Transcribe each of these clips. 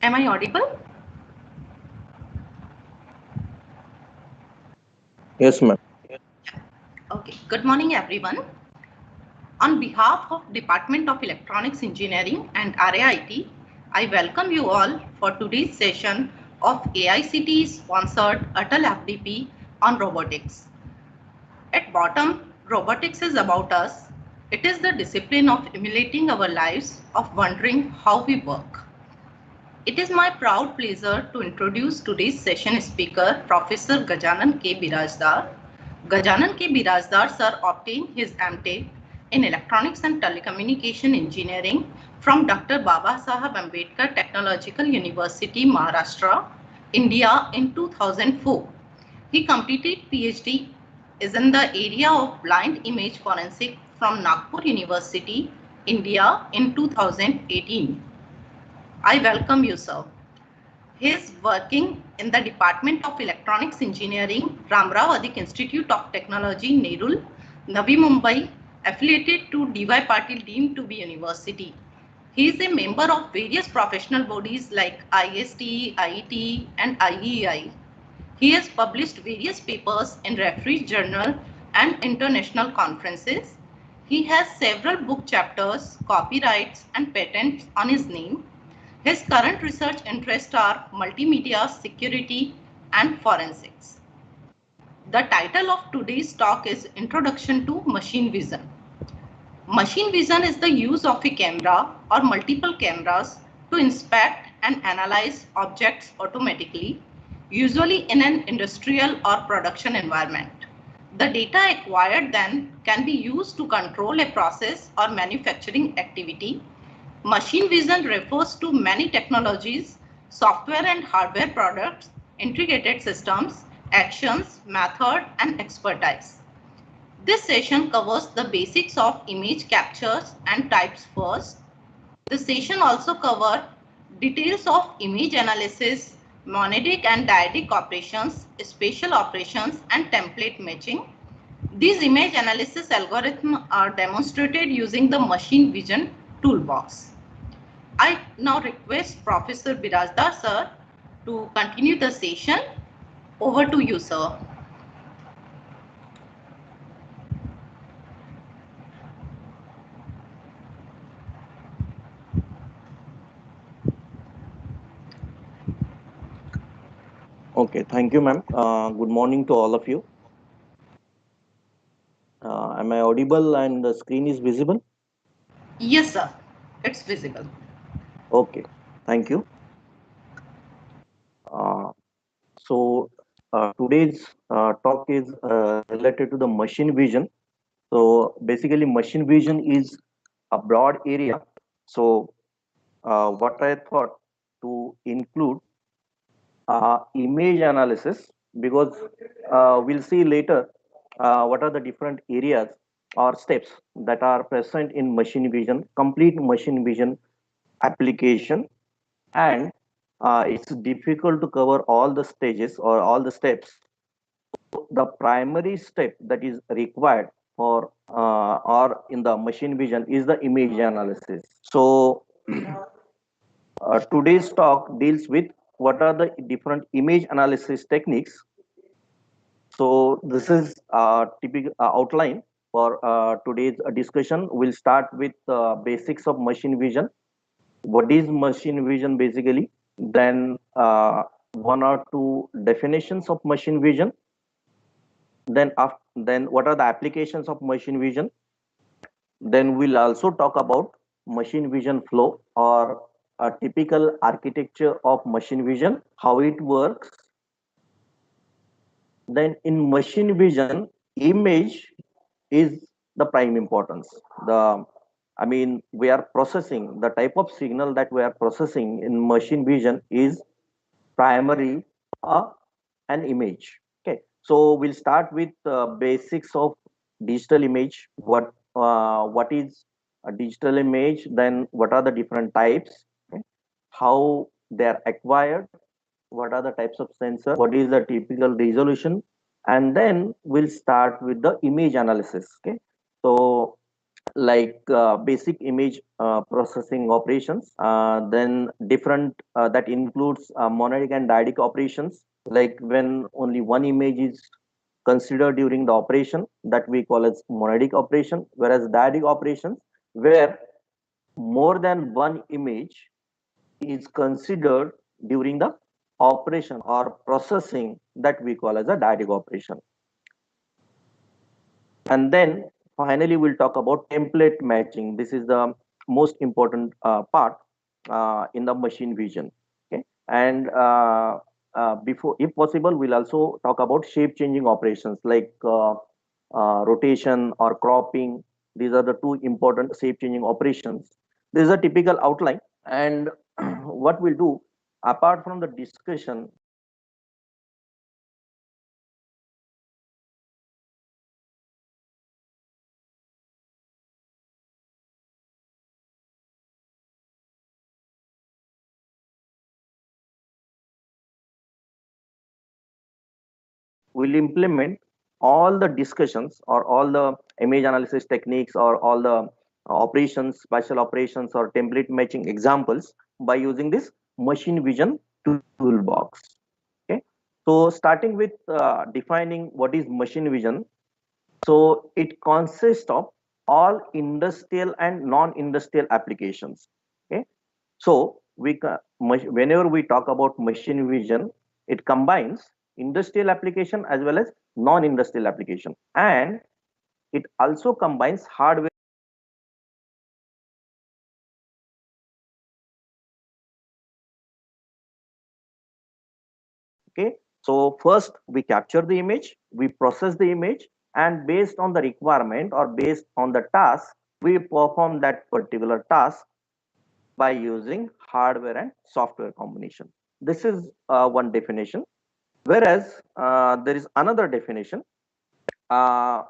Am I audible? Yes, ma'am. Okay. Good morning, everyone. On behalf of Department of Electronics Engineering and RAIT, I welcome you all for today's session of AICTE sponsored ATAL FDP on robotics. At bottom, robotics is about us. It is the discipline of emulating our lives, of wondering how we work. It is my proud pleasure to introduce today's session speaker, Professor Gajanan K. Birajdar. Gajanan K. Birajdar sir obtained his MTech in Electronics and Telecommunication Engineering from Dr. Baba Saheb Ambedkar Technological University, Maharashtra, India in 2004. He completed PhD is in the area of blind image forensic from Nagpur University, India in 2018. I welcome you, sir. He is working in the Department of Electronics Engineering, Ramrao Institute of Technology, Nerul, Navi Mumbai, affiliated to DY Patil deemed to be university. He is a member of various professional bodies like ISTE, IET, and IEI. He has published various papers in referee journal and international conferences. He has several book chapters, copyrights, and patents on his name. His current research interests are multimedia, security, and forensics. The title of today's talk is Introduction to Machine Vision. Machine vision is the use of a camera or multiple cameras to inspect and analyze objects automatically, usually in an industrial or production environment. The data acquired then can be used to control a process or manufacturing activity. Machine vision refers to many technologies, software and hardware products, integrated systems, actions, method, and expertise. This session covers the basics of image captures and types first. The session also covers details of image analysis, monadic and dyadic operations, spatial operations, and template matching. These image analysis algorithms are demonstrated using the machine vision toolbox. I now request Professor Birajdar sir to continue the session. Over to you, sir. Okay, thank you, ma'am. Good morning to all of you. Am I audible and the screen is visible? Yes, sir. It's visible. Okay, thank you. Uh, so today's talk is related to the machine vision. So basically, machine vision is a broad area. So what I thought to include image analysis, because we'll see later what are the different areas or steps that are present in machine vision, complete machine vision application, and it's difficult to cover all the stages or all the steps. The primary step that is required for or in the machine vision is the image analysis. So today's talk deals with what are the different image analysis techniques. So this is a typical outline for today's discussion. We'll start with basics of machine vision. What is machine vision basically? Then one or two definitions of machine vision. Then what are the applications of machine vision? Then we'll also talk about machine vision flow or a typical architecture of machine vision, how it works. Then in machine vision, image is the prime importance. We are processing the type of signal that we are processing in machine vision is primary uh, an image. Okay, so we'll start with basics of digital image. What is a digital image? Then what are the different types? Okay? How they are acquired? What are the types of sensor? What is the typical resolution? And then we'll start with the image analysis. Okay, so like basic image processing operations, then different that includes monadic and dyadic operations, like when only one image is considered during the operation, that we call as monadic operation, whereas dyadic operations where more than one image is considered during the operation or processing, that we call as a dyadic operation. And then finally we'll talk about template matching. This is the most important part in the machine vision. Okay, and before, if possible, we'll also talk about shape changing operations like rotation or cropping. These are the two important shape changing operations. This is a typical outline. And what we'll do, apart from the discussion, will implement all the discussions or all the image analysis techniques or all the operations, special operations or template matching examples by using this machine vision toolbox. Okay, so starting with defining what is machine vision. So it consists of all industrial and non-industrial applications. Okay, so whenever we talk about machine vision, it combines industrial application as well as non-industrial application, and it also combines hardware. Okay, so first we capture the image, we process the image, and based on the requirement or based on the task, we perform that particular task by using hardware and software combination. This is one definition. Whereas there is another definition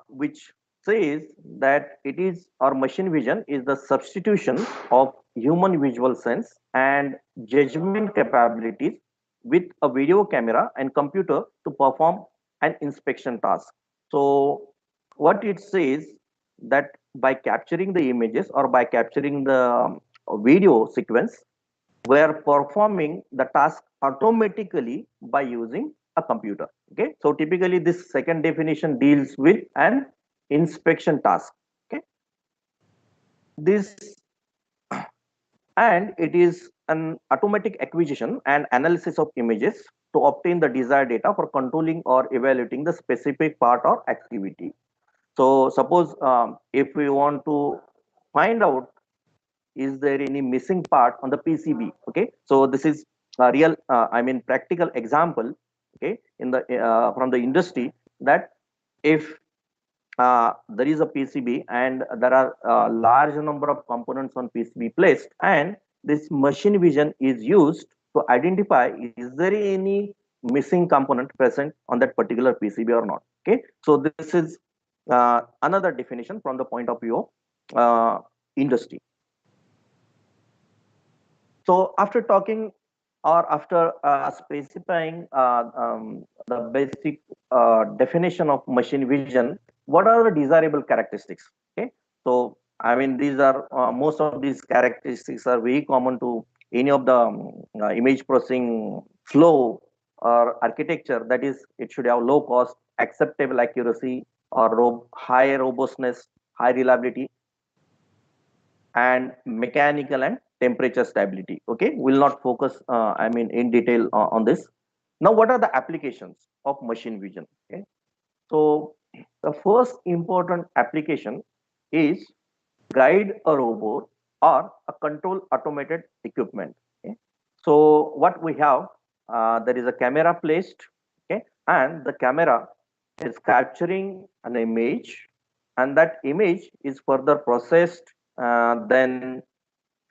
which says that it is, or machine vision is the substitution of human visual sense and judgment capabilities with a video camera and computer to perform an inspection task. So what it says, that by capturing the images or by capturing the video sequence, we are performing the task automatically by using a computer. Okay, so typically this second definition deals with an inspection task. Okay, this, and it is an automatic acquisition and analysis of images to obtain the desired data for controlling or evaluating the specific part or activity. So suppose if we want to find out, is there any missing part on the PCB? Okay, so this is a real, I mean, practical example. Okay, in the from the industry, that if there is a PCB and there are a large number of components on PCB placed, and this machine vision is used to identify is there any missing component present on that particular PCB or not. Okay, so this is another definition from the point of view of industry. So after talking or after specifying the basic definition of machine vision, what are the desirable characteristics? Okay, so I mean, these are most of these characteristics are very common to any of the image processing flow or architecture. That is, it should have low cost, acceptable accuracy, or high robustness, high reliability, and mechanical and temperature stability. Okay, we'll not focus I mean in detail on this. Now what are the applications of machine vision? Okay, so the first important application is guide a robot or a control automated equipment. Okay, so what we have, there is a camera placed. Okay, and the camera is capturing an image, and that image is further processed, then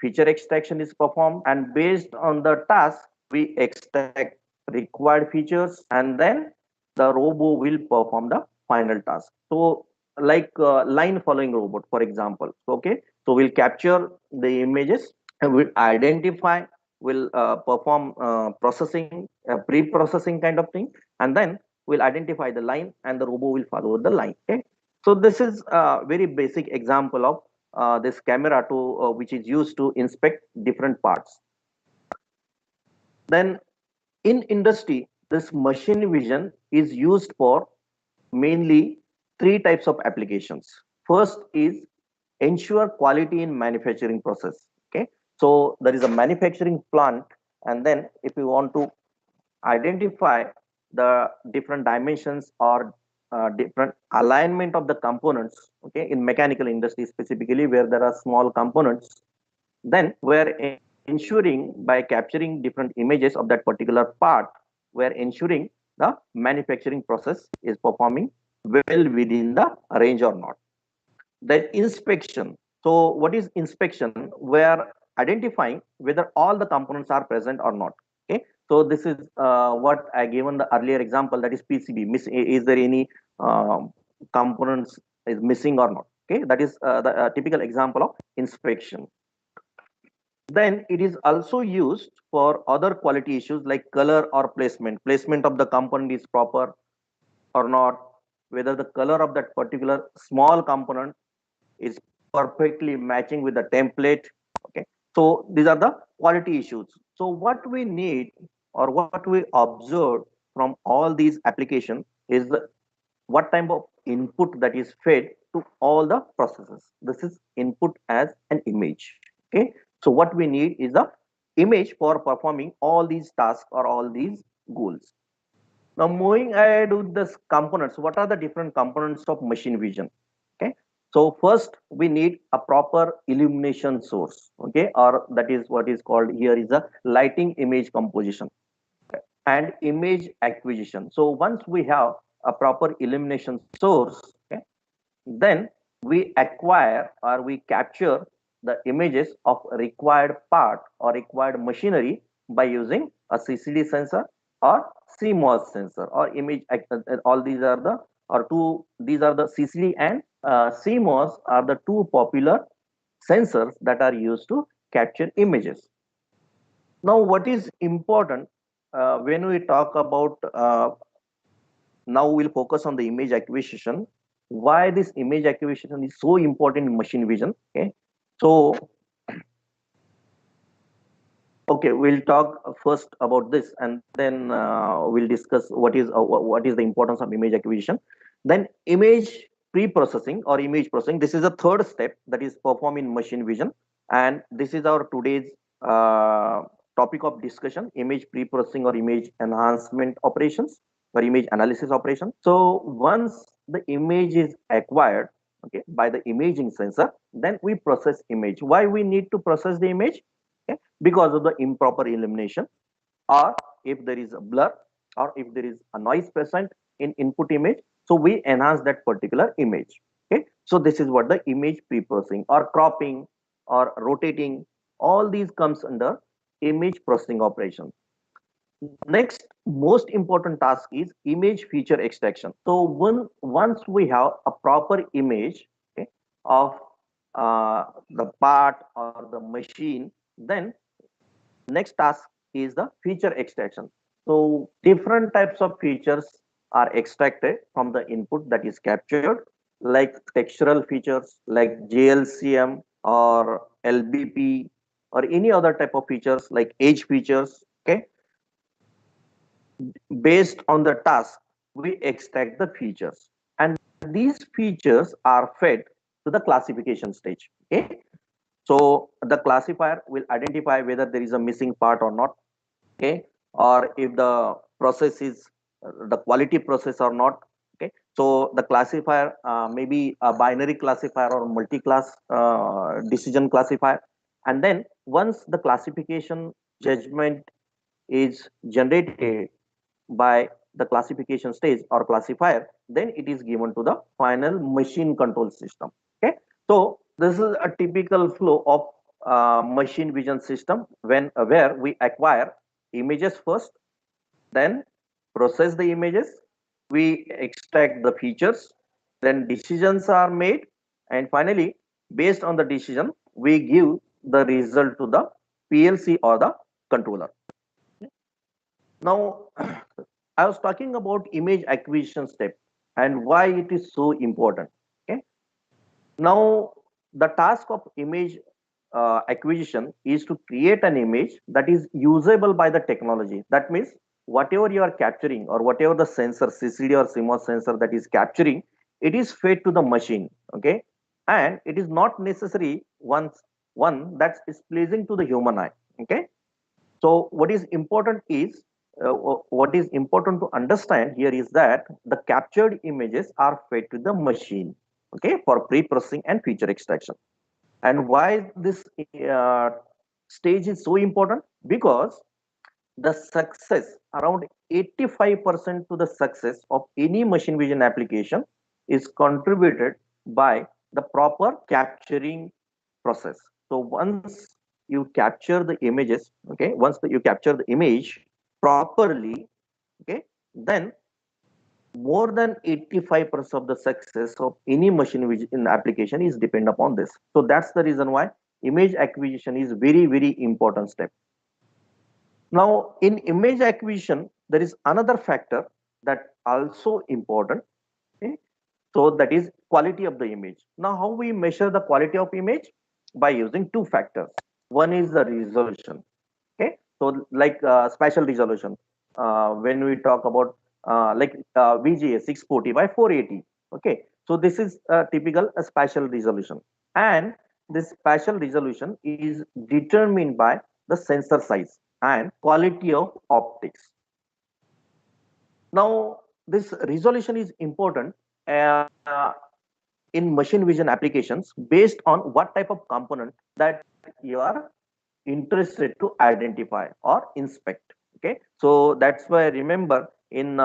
feature extraction is performed, and based on the task we extract required features, and then the robot will perform the final task. So like line following robot, for example. Okay, so we'll capture the images and we'll identify, will perform processing, pre-processing kind of thing, and then we'll identify the line and the robot will follow the line. Okay, so this is a very basic example of this camera to which is used to inspect different parts. Then in industry, this machine vision is used for mainly three types of applications. First is ensure quality in manufacturing process. Okay, so there is a manufacturing plant, and then if you want to identify the different dimensions or different alignment of the components, okay, in mechanical industry specifically where there are small components, then we're ensuring by capturing different images of that particular part, we're ensuring the manufacturing process is performing well within the range or not. Then inspection. So what is inspection? We're identifying whether all the components are present or not. Okay. So this is what I given the earlier example, that is PCB. Is there any components is missing or not? Okay. That is the typical example of inspection. Then it is also used for other quality issues like color or placement. Placement of the component is proper or not, whether the color of that particular small component is perfectly matching with the template. Okay, so these are the quality issues. So what we need or what we observe from all these applications is what type of input that is fed to all the processes. This is input as an image. Okay, so what we need is the image for performing all these tasks or all these goals. Now moving ahead with this components, what are the different components of machine vision? Okay, so first we need a proper illumination source. Okay, or that is what is called here is a lighting image composition and image acquisition. So once we have a proper illumination source, okay, then we acquire or we capture the images of required part or required machinery by using a CCD sensor or CMOS sensor or image. All these are the or two. These are the CCD and CMOS are the two popular sensors that are used to capture images. Now, what is important when we talk about now we'll focus on the image acquisition. Why this image acquisition is so important in machine vision? Okay, so okay, we'll talk first about this, and then we'll discuss what is the importance of image acquisition. Then image pre-processing or image processing. This is a third step that is performed in machine vision, and this is our today's topic of discussion: image pre-processing or image enhancement operations or image analysis operation. So once the image is acquired, okay, by the imaging sensor, then we process image. Why we need to process the image? Okay, because of the improper illumination, or if there is a blur, or if there is a noise present in input image, so we enhance that particular image. Okay, so this is what the image pre-processing or cropping or rotating, all these comes under image processing operation. Next most important task is image feature extraction. So once we have a proper image, okay, of the part or the machine, then next task is the feature extraction. So different types of features are extracted from the input that is captured, like textural features like JLCM or LBP or any other type of features like edge features. Okay, based on the task, we extract the features, and these features are fed to the classification stage. Okay, so the classifier will identify whether there is a missing part or not. Okay, or if the process is the quality process or not. Okay, so the classifier may be a binary classifier or multi-class decision classifier, and then once the classification judgment is generated by the classification stage or classifier, then it is given to the final machine control system. Okay, so this is a typical flow of machine vision system when where we acquire images first, then process the images, we extract the features, then decisions are made, and finally based on the decision we give the result to the PLC or the controller. Now, I was talking about image acquisition step and why it is so important. Okay. Now, the task of image acquisition is to create an image that is usable by the technology. That means whatever you are capturing or whatever the sensor, CCD or CMOS sensor that is capturing, it is fed to the machine. Okay, and it is not necessary one that is pleasing to the human eye. Okay, so what is important to understand here is that the captured images are fed to the machine, okay, for pre-processing and feature extraction. And why this stage is so important? Because the success, around 85% to the success of any machine vision application is contributed by the proper capturing process. So once you capture the images, okay, you capture the image properly, okay, then more than 85% of the success of any machine vision application is depend upon this. So that's the reason why image acquisition is very, very important step. Now, in image acquisition, there is another factor that also important. Okay? So that is quality of the image. Now, how we measure the quality of image? By using two factors. One is the resolution. Okay, so like spatial resolution. When we talk about VGA 640 by 480. Okay, so this is typical a spatial resolution, and this spatial resolution is determined by the sensor size and quality of optics. Now, this resolution is important uh, in machine vision applications based on what type of component that you are interested to identify or inspect. Okay, so that's why remember in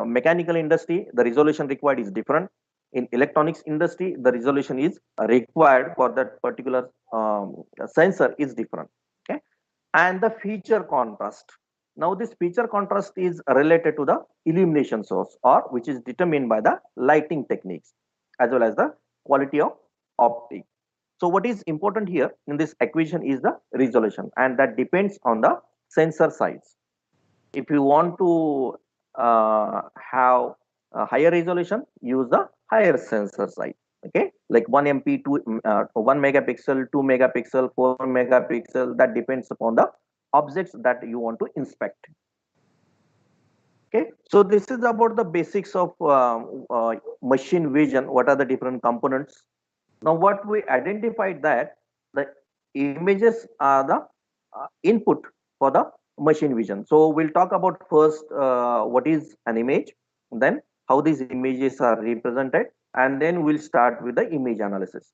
mechanical industry the resolution required is different. In electronics industry the resolution is required for that particular sensor is different. Okay, and the feature contrast. Now this feature contrast is related to the illumination source, or which is determined by the lighting techniques as well as the quality of optic. So what is important here in this equation is the resolution, and that depends on the sensor size. If you want to have a higher resolution, use the higher sensor size. Okay, like 1 MP, 1 megapixel, 2 megapixel, 4 megapixel. That depends upon the objects that you want to inspect. Okay, so this is about the basics of machine vision. What are the different components? Now, what we identified that the images are the input for the machine vision. So we'll talk about first what is an image, then how these images are represented, and then we'll start with the image analysis.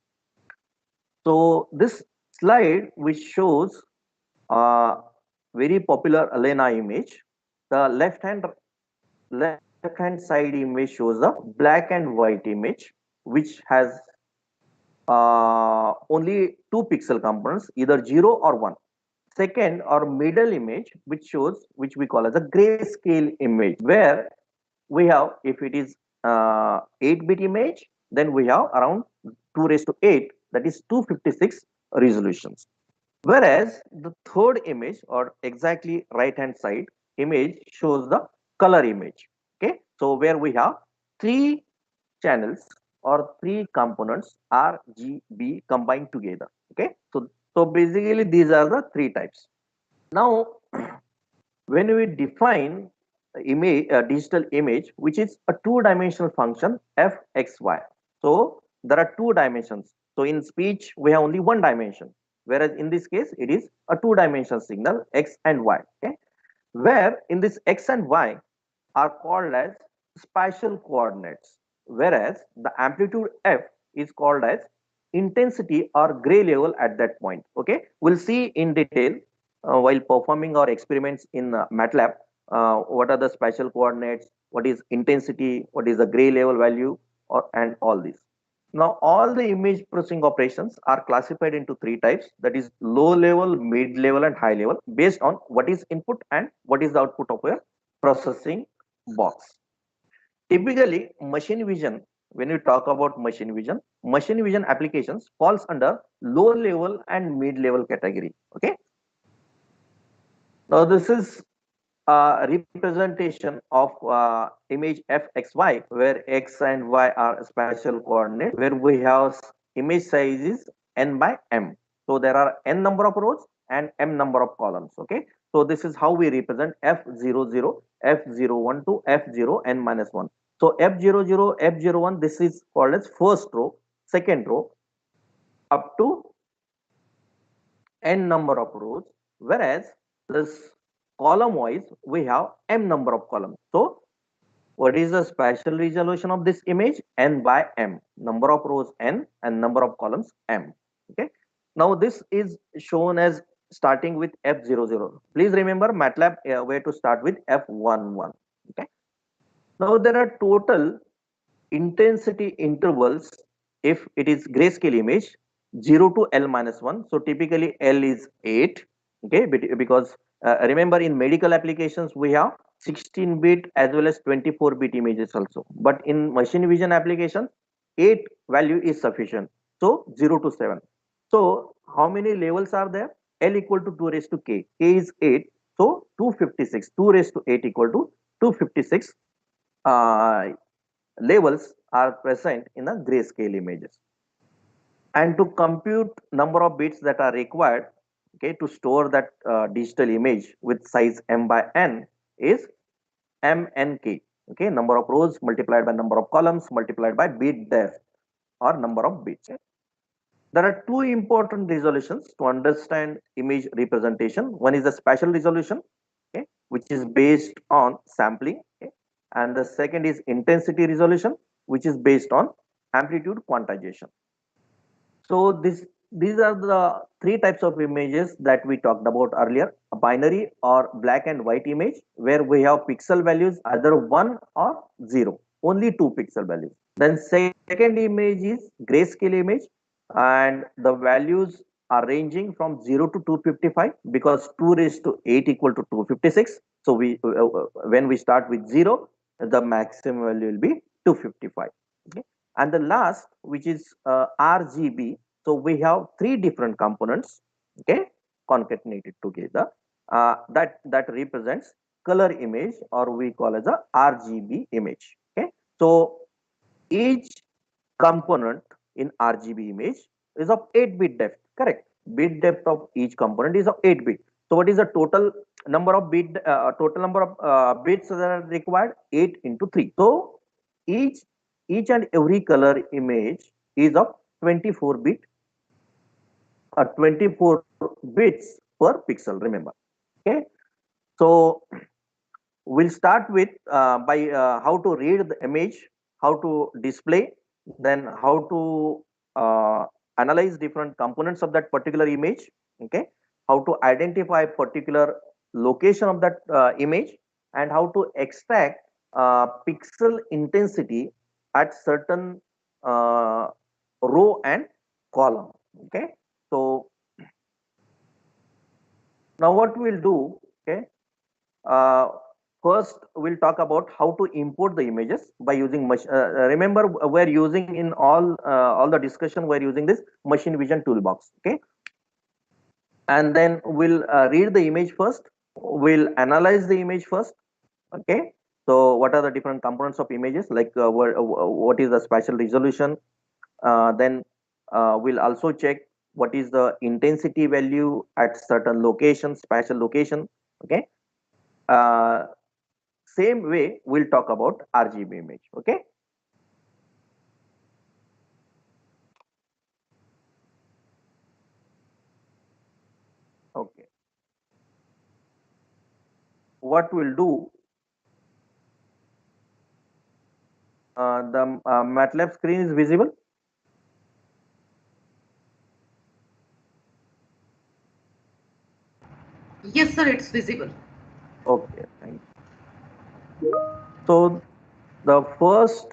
So this slide which shows a very popular Elena image. The left hand side image shows a black and white image which has only two pixel components, either 0 or 1. Second or middle image, which we call as a grayscale image, where we have, if it is 8-bit image, then we have around 2 raised to 8, that is 256 resolutions. Whereas the third image, or exactly right hand side image, shows the color image. Okay, so where we have three channels or three components RGB combined together. Okay, so basically these are the three types. Now, when we define image, digital image, which is a two-dimensional function fxy. So there are two dimensions. So in speech we have only one dimension, whereas in this case it is a two-dimensional signal x and y. Okay, where in this x and y are called as spatial coordinates, whereas the amplitude f is called as intensity or gray level at that point. Okay, we'll see in detail while performing our experiments in MATLAB what are the spatial coordinates, what is intensity, what is the gray level value, and all this. Now, all the image processing operations are classified into three types, that is low level, mid level, and high level, based on what is input and what is the output of your processing box. Typically, machine vision, when we talk about machine vision applications falls under low level and mid level category. Okay. Now, this is a representation of image fxy, where x and y are spatial coordinates, where we have image size is n by m. So there are n number of rows and m number of columns. Okay. So this is how we represent F00, F01 to F0 n minus 1. So F00, F01, this is called as first row, second row, up to n number of rows, whereas this column wise we have m number of columns. So what is the spatial resolution of this image? N by m, number of rows n and number of columns m. Okay. Now this is shown as starting with F00. Please remember MATLAB where to start with F11. Okay. Now there are total intensity intervals if it is grayscale image 0 to L minus 1. So typically L is 8. Okay, because remember in medical applications we have 16-bit as well as 24-bit images also. But in machine vision application, 8 value is sufficient. So 0 to 7. So how many levels are there? L equal to 2 raised to k. K is 8. So 256. 2 raised to 8 equal to 256 labels are present in the grayscale images. And to compute number of bits that are required, okay, to store that digital image with size m by n is mnk. Okay, number of rows multiplied by number of columns multiplied by bit depth or number of bits. There are two important resolutions to understand image representation. One is the spatial resolution, okay, which is based on sampling, okay, and the second is intensity resolution, which is based on amplitude quantization. So these are the three types of images that we talked about earlier: a binary or black and white image, where we have pixel values either 1 or 0, only 2 pixel values. Then second image is grayscale image, and the values are ranging from 0 to 255 because 2 raised to 8 equal to 256. So we when we start with 0, the maximum value will be 255. Okay. And the last, which is RGB. So we have three different components, okay, concatenated together, that represents color image, or we call as a RGB image. Okay. So each component in RGB image is of 8-bit depth. Correct. Bit depth of each component is of 8-bit. So what is the total number of bits that are required? 8 into 3. So each and every color image is of 24-bit, 24 bits per pixel. Remember. Okay. So we'll start with by how to read the image, how to display, then how to analyze different components of that particular image. Okay, how to identify particular location of that image, and how to extract pixel intensity at certain uh, row and column. Okay, so now what we'll do, okay, uh, first we'll talk about how to import the images by using remember we're using in all the discussion, we're using this machine vision toolbox. Okay, and then we'll read the image first, we'll analyze the image first. Okay, so what are the different components of images, like what is the spatial resolution, then we'll also check what is the intensity value at certain location, spatial location. Okay, uh, same way we'll talk about RGB image. Okay, okay, what we'll do, the MATLAB screen is visible. Yes, sir, it's visible. Okay, thank you. So the first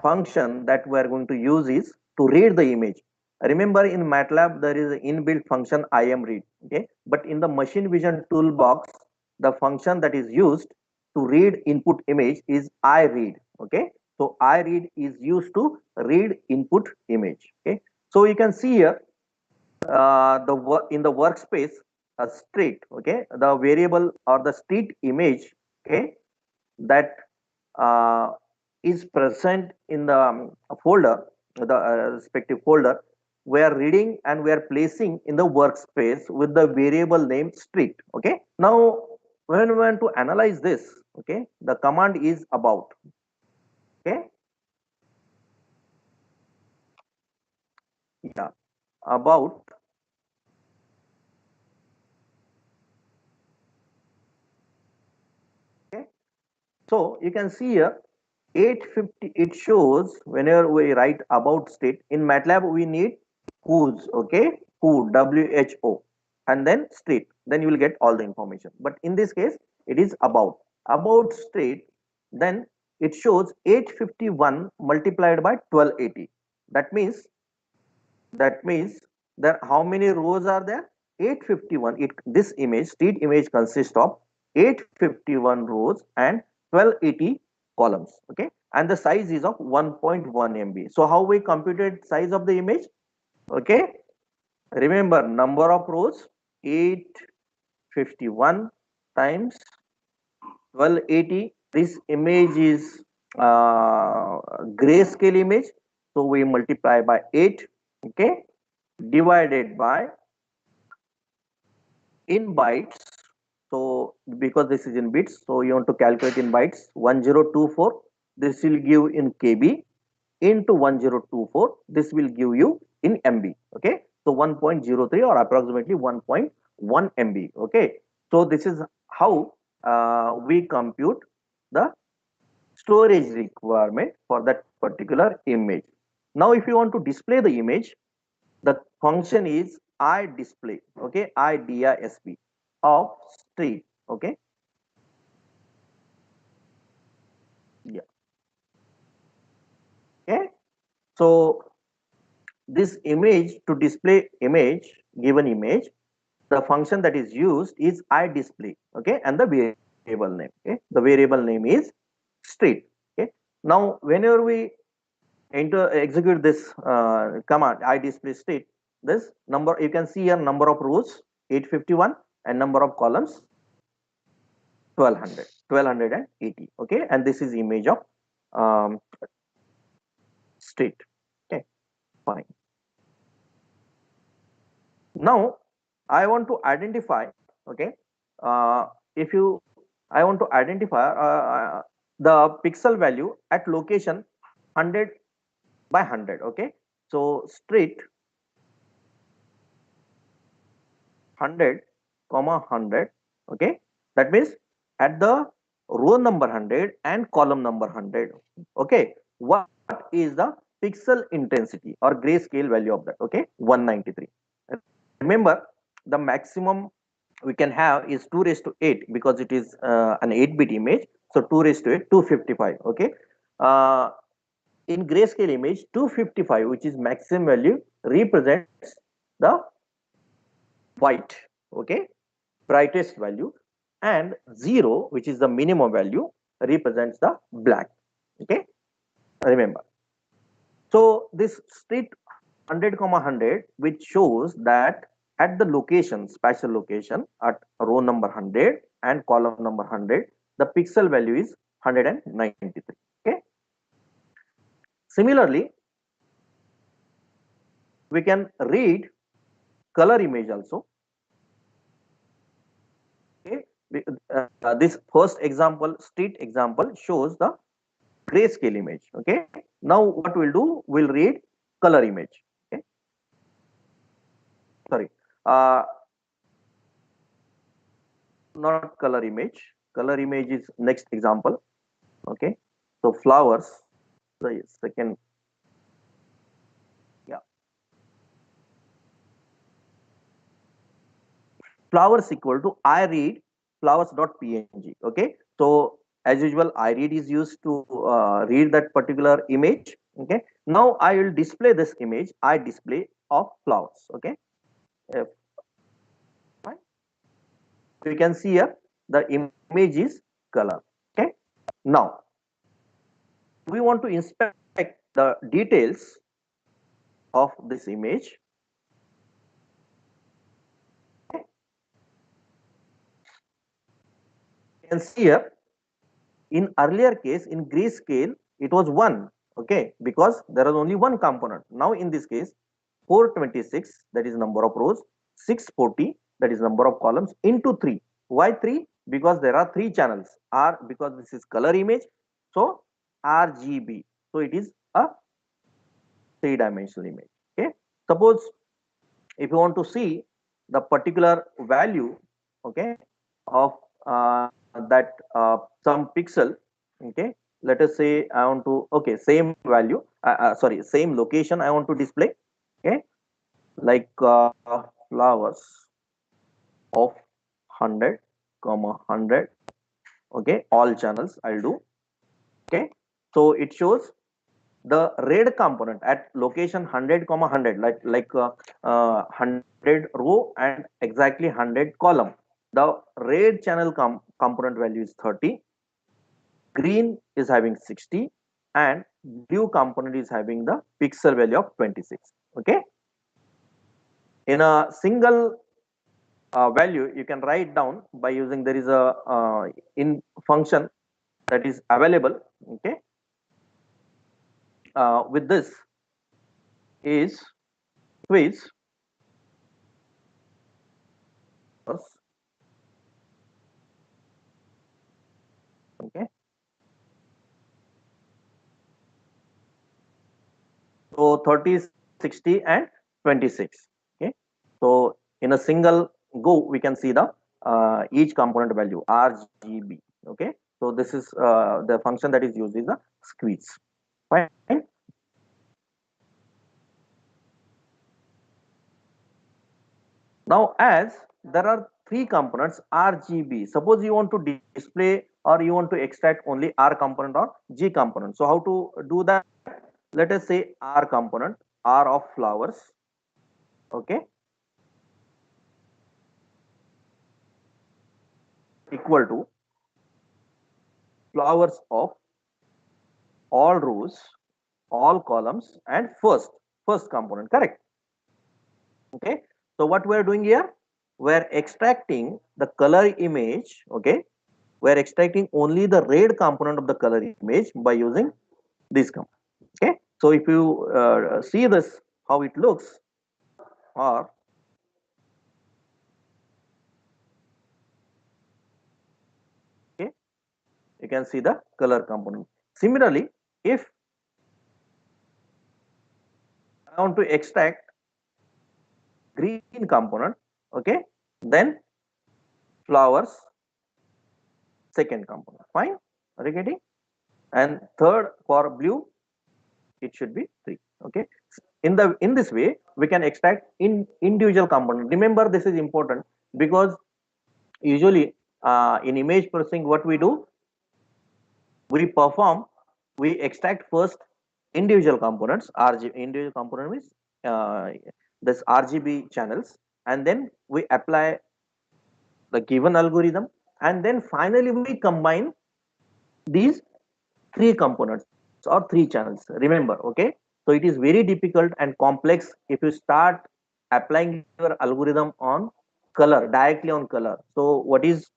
function that we are going to use is to read the image. Remember, in MATLAB there is an inbuilt function IMRead. Okay, but in the machine vision toolbox, the function that is used to read input image is iRead. Okay, so iRead is used to read input image. Okay, so you can see here in the workspace a street. Okay, the variable or the street image, okay, that uh, is present in the folder the respective folder, we are reading and we are placing in the workspace with the variable name street. Okay. Now, when we want to analyze this, okay, the command is about. Okay. Yeah. About. Okay. So you can see here 850, it shows whenever we write about state in MATLAB, we need whos, okay, who, WHO, and then state, then you will get all the information. But in this case, it is about state, then it shows 851 multiplied by 1280. That means that how many rows are there? 851. This image, state image consists of 851 rows and 1280 columns. Okay, and the size is of 1.1 MB. So how we computed size of the image? Okay, remember number of rows 851 times 1280. This image is grayscale image, so we multiply by 8. Okay, divided by in bytes. So because this is in bits, so you want to calculate in bytes 1024. This will give in KB into 1024. This will give you in MB. Okay, so 1.03 or approximately 1.1 MB. Okay, so this is how we compute the storage requirement for that particular image. Now, if you want to display the image, the function is iDisplay, okay, IDISP of street, okay. Yeah. Okay. So this image, to display image, given image, the function that is used is iDisplay, okay, and the variable name, okay, the variable name is street. Okay. Now, whenever we execute this command iDisplay state, this number, you can see here number of rows 851 and number of columns 1280. Okay, and this is image of um, state. Okay, fine. Now I want to identify, okay, if you, I want to identify the pixel value at location 100 by 100. Okay, so street 100 comma 100. Okay, that means at the row number 100 and column number 100. Okay, what is the pixel intensity or grayscale value of that? Okay, 193. Remember, the maximum we can have is 2 raised to 8 because it is an 8-bit image. So 2 raised to 8, 255. Okay, in grayscale image 255, which is maximum value, represents the white. Okay, brightest value, and 0, which is the minimum value, represents the black. Okay, remember. So this street 100 comma 100, which shows that at the location, spatial location, at row number 100 and column number 100, the pixel value is 193. Okay, similarly we can read color image also. Okay, this first example, street example, shows the grayscale image. Okay, now what we'll do, we'll read color image. Okay, sorry, uh, not color image is next example. Okay, so flowers, the second, yeah, flowers equal to I read flowers.png. Okay, so as usual, I read is used to read that particular image. Okay, now I will display this image, I display of flowers. Okay, uh, fine. So you can see here the image is color. Okay, now we want to inspect the details of this image. Okay, you can see here, in earlier case in grayscale it was 1. Okay, because there is only one component. Now in this case, 426, that is number of rows, 640, that is number of columns, into 3. Why 3? Because there are 3 channels. R, because this is color image, so RGB. So it is a 3-dimensional image. Okay, suppose if you want to see the particular value, okay, of that some pixel, okay, let us say I want to, okay, same value, sorry, same location I want to display, okay, like flowers of 100 comma 100, okay, all channels I'll do. Okay, so it shows the red component at location 100 comma 100, like 100 row and exactly 100 column. The red channel component value is 30, green is having 60, and blue component is having the pixel value of 26. Okay, in a single value you can write down by using, there is a in function that is available. Okay, with this is quiz. Okay, so 30, 60 and 26. Okay, so in a single go we can see the each component value RGB. Okay, so this is the function that is used is the squeeze. Fine. Now as there are 3 components RGB, suppose you want to display or you want to extract only R component or G component. So how to do that? Let us say R component, R of flowers. Okay, equal to flowers of all rows, all columns, and first component. Correct. Okay, so what we are doing here, we are extracting the color image. Okay, we are extracting only the red component of the color image by using this component. Okay, so if you see this how it looks, or okay, you can see the color component. Similarly, if I want to extract green component, okay, then flowers second component. Fine, are you getting? And third for blue, it should be 3. Okay, in this way we can extract in individual component. Remember, this is important because usually in image processing what we do, we perform, we extract first individual components. RGB individual component means this RGB channels, and then we apply the given algorithm, and then finally we combine these 3 components or 3 channels. Remember, okay, so it is very difficult and complex if you start applying your algorithm on color, directly on color. So what is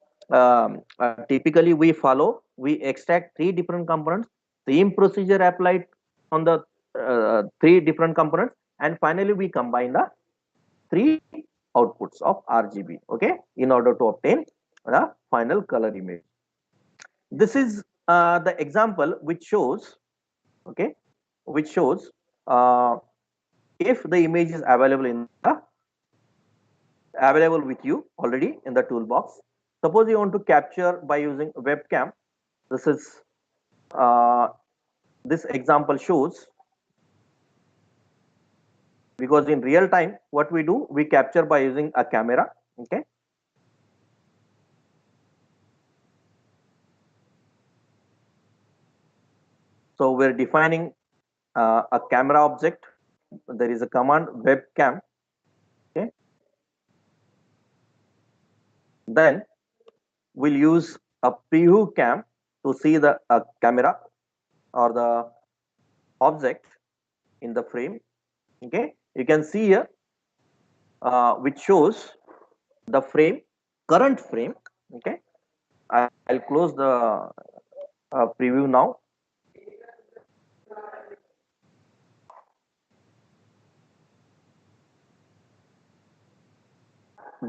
typically we follow, we extract 3 different components, same procedure applied on the 3 different components, and finally we combine the 3 outputs of RGB, okay, in order to obtain the final color image. This is the example which shows, okay, which shows if the image is available in the available with you already in the toolbox. Suppose you want to capture by using webcam. This is uh, this example shows, because in real time what we do, we capture by using a camera. Okay, so we're defining a camera object. There is a command webcam. Okay, then we'll use a preview cam to see the camera or the object in the frame. Okay, you can see here which shows the frame, current frame. Okay, I'll close the preview now.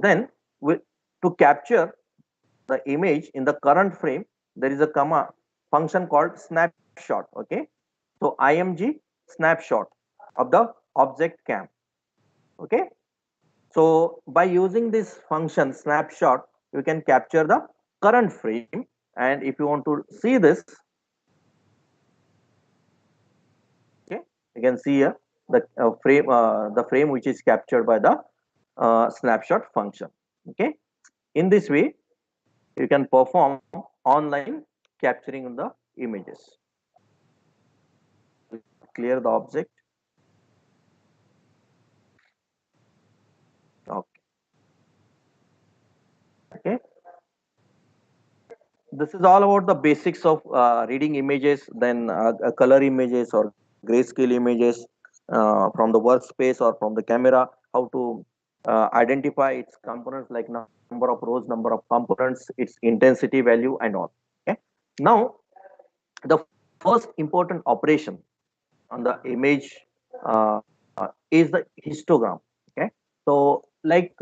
Then to capture the image in the current frame, there is a comma function called snapshot. Okay, so img snapshot of the object cam. Okay, so by using this function snapshot, you can capture the current frame. And if you want to see this, okay, you can see here the frame which is captured by the snapshot function. Okay, in this way, you can perform online capturing the images. Clear the object. Okay. Okay. This is all about the basics of reading images, then color images or grayscale images from the workspace or from the camera, how to identify its components like number of rows, number of components, its intensity value and all. Okay. Now, the first important operation on the image is the histogram. Okay, so like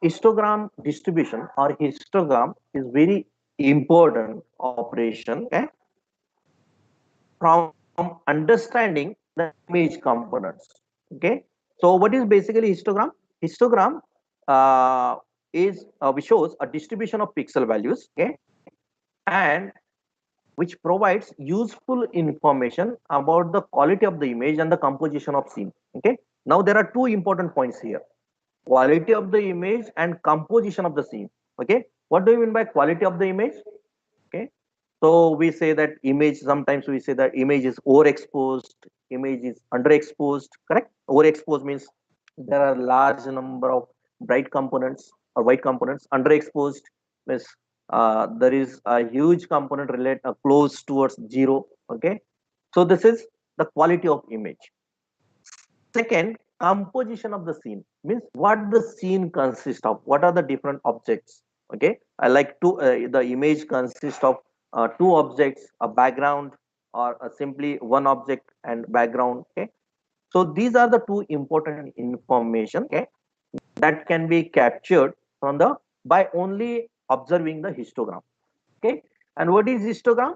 histogram distribution or histogram is very important operation. Okay, from understanding the image components. Okay, so what is basically histogram? Histogram is which shows a distribution of pixel values. Okay, and which provides useful information about the quality of the image and the composition of scene. Okay, now there are two important points here: quality of the image and composition of the scene. Okay, what do you mean by quality of the image? Okay, so we say that image, sometimes we say that image is overexposed, image is underexposed. Correct? Overexposed means there are large number of bright components or white components. Underexposed means there is a huge component relate close towards zero. Okay, so this is the quality of image. Second, composition of the scene means what the scene consists of. What are the different objects? Okay, I like to the image consists of two objects, a background, or simply one object and background. Okay, so these are the two important information. Okay, that can be captured from the by only observing the histogram. Okay, and what is histogram?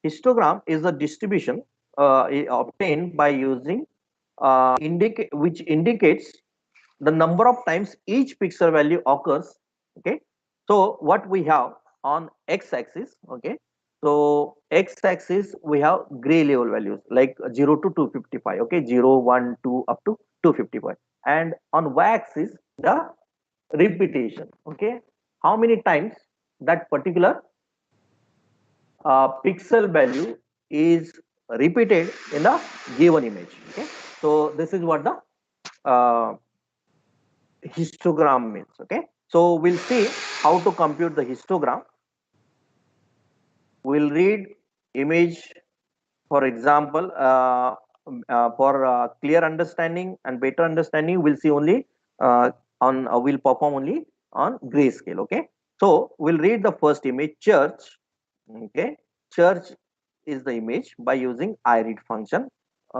Histogram is the distribution obtained by using which indicates the number of times each pixel value occurs. Okay, so what we have on x-axis. Okay, so x-axis we have gray level values like 0 to 255. Okay, 0, 1, 2 up to 255. And on y-axis the repetition. Okay, how many times that particular pixel value is repeated in the given image. Okay, so this is what the uh, histogram means. Okay, so we'll see how to compute the histogram. We'll read image, for example, for clear understanding and better understanding, we'll see only on we'll perform only on grayscale. Okay, so we'll read the first image, church. Okay, church is the image by using iRead function.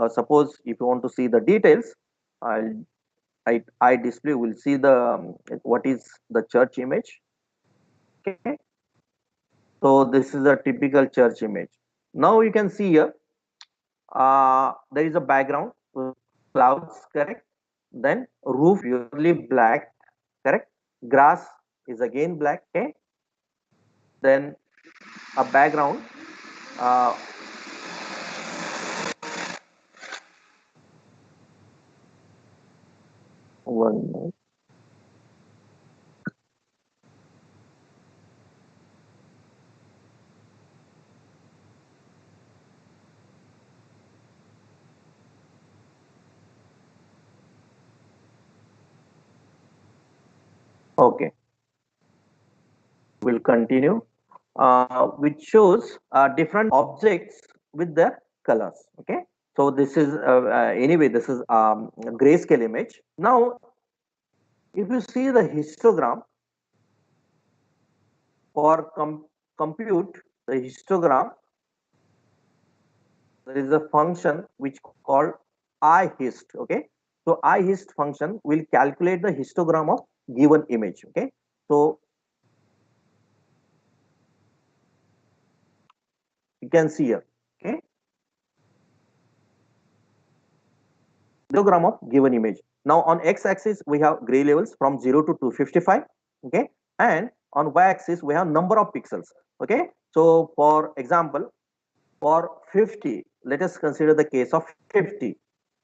Suppose if you want to see the details, I'll I display will see the what is the church image. Okay, so this is a typical church image. Now you can see here there is a background with clouds. Correct? Then roof purely black. Correct? Grass is again black. Okay, then a background uh, one. Okay, we'll continue, which shows different objects with their colors. Okay, so this is anyway, this is grayscale image. Now, if you see the histogram for compute the histogram, there is a function which called IHIST. Okay, so IHIST function will calculate the histogram of given image. Okay, so you can see here. Okay, histogram of given image. Now on x-axis we have gray levels from 0 to 255. Okay, and on y-axis we have number of pixels. Okay, so for example, for 50, let us consider the case of 50.